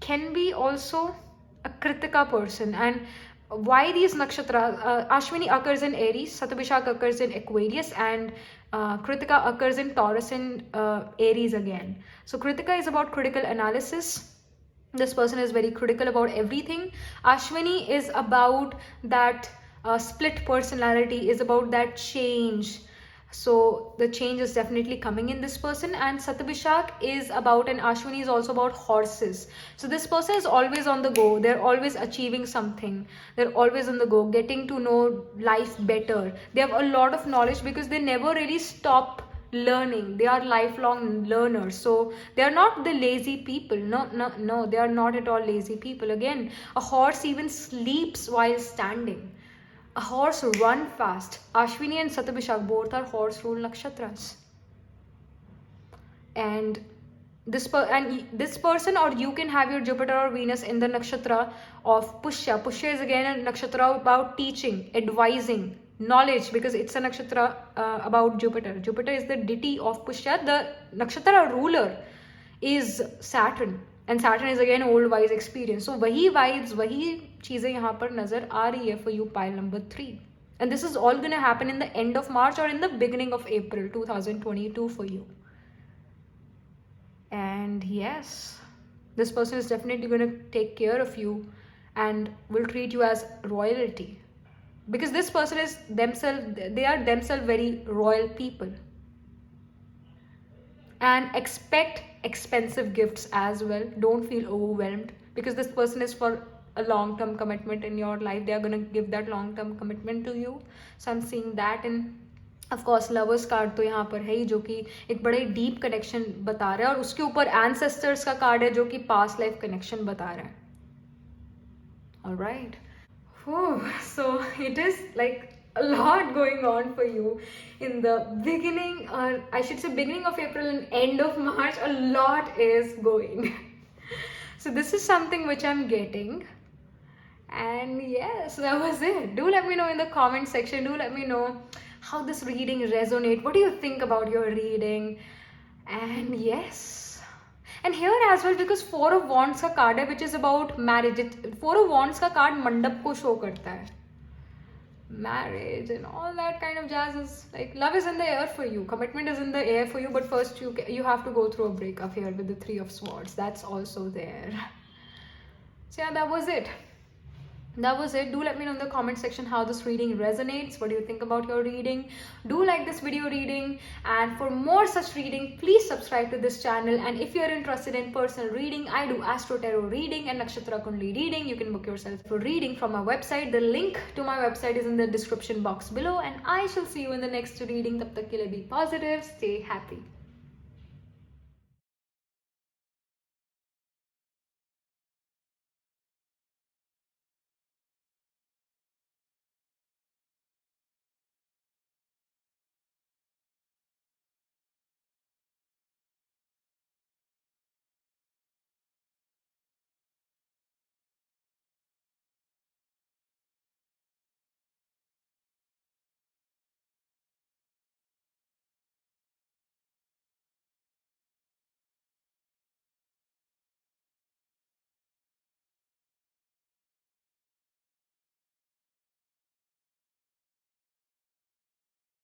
can be also a Kritika person. And why these nakshatra? Ashwini occurs in Aries, Satabhishak occurs in Aquarius, and Kritika occurs in Taurus and Aries again. So Kritika is about critical analysis. This person is very critical about everything. Ashwini is about that split personality, is about that change. So the change is definitely coming in this person. And Satabhishak is about, and Ashwini is also about horses. So this person is always on the go. They're always achieving something. They're always on the go, getting to know life better. They have a lot of knowledge because they never really stop learning. They are lifelong learners. So they are not the lazy people. No, they are not at all lazy people. Again, a horse even sleeps while standing. A horse run fast. Ashwini and Satabhishak both are horse rule nakshatras. And this person, or you can have your Jupiter or Venus in the nakshatra of Pushya. Pushya is again a nakshatra about teaching, advising, knowledge, because it's a nakshatra about Jupiter. Jupiter is the deity of Pushya. The nakshatra ruler is Saturn, and Saturn is again old wise experience. So wahi vibes, wahi cheezein yahan par nazar aa rahi hai for you, pile number 3. And this is all gonna happen in the end of March or in the beginning of April 2022 for you. And yes, this person is definitely going to take care of you and will treat you as royalty, because this person is they are themselves very royal people. And expect expensive gifts as well. Don't feel overwhelmed, because this person is for a long-term commitment in your life. They are going to give that long-term commitment to you. So I'm seeing that. And of course lovers card तो यहाँ पर है ही, जो कि एक बड़े deep connection बता रहा है, और उसके ऊपर ancestors का card है जो कि past life connection बता रहा है. Alright. So it is like a lot going on for you in the beginning, or I should say beginning of April and end of March. A lot is going. So this is something which I'm getting. And yes, that was it. Do let me know in the comment section. Do let me know how this reading resonate. What do you think about your reading? And yes, and here as well, because 4 of Wands का card है, which is about marriage. 4 of Wands का card मंडप को show करता है. Marriage and all that kind of jazz is like, love is in the air for you, commitment is in the air for you, but first you have to go through a breakup here with the 3 of Swords. That's also there. So yeah, that was it. Do let me know in the comment section how this reading resonates. What do you think about your reading? Do like this video reading, and for more such reading, please subscribe to this channel. And if you're interested in personal reading, I do astro tarot reading and nakshatra kundali reading. You can book yourself for reading from my website. The link to my website is in the description box below, and I shall see you in the next reading. Tab tak ke liye be positive, stay happy.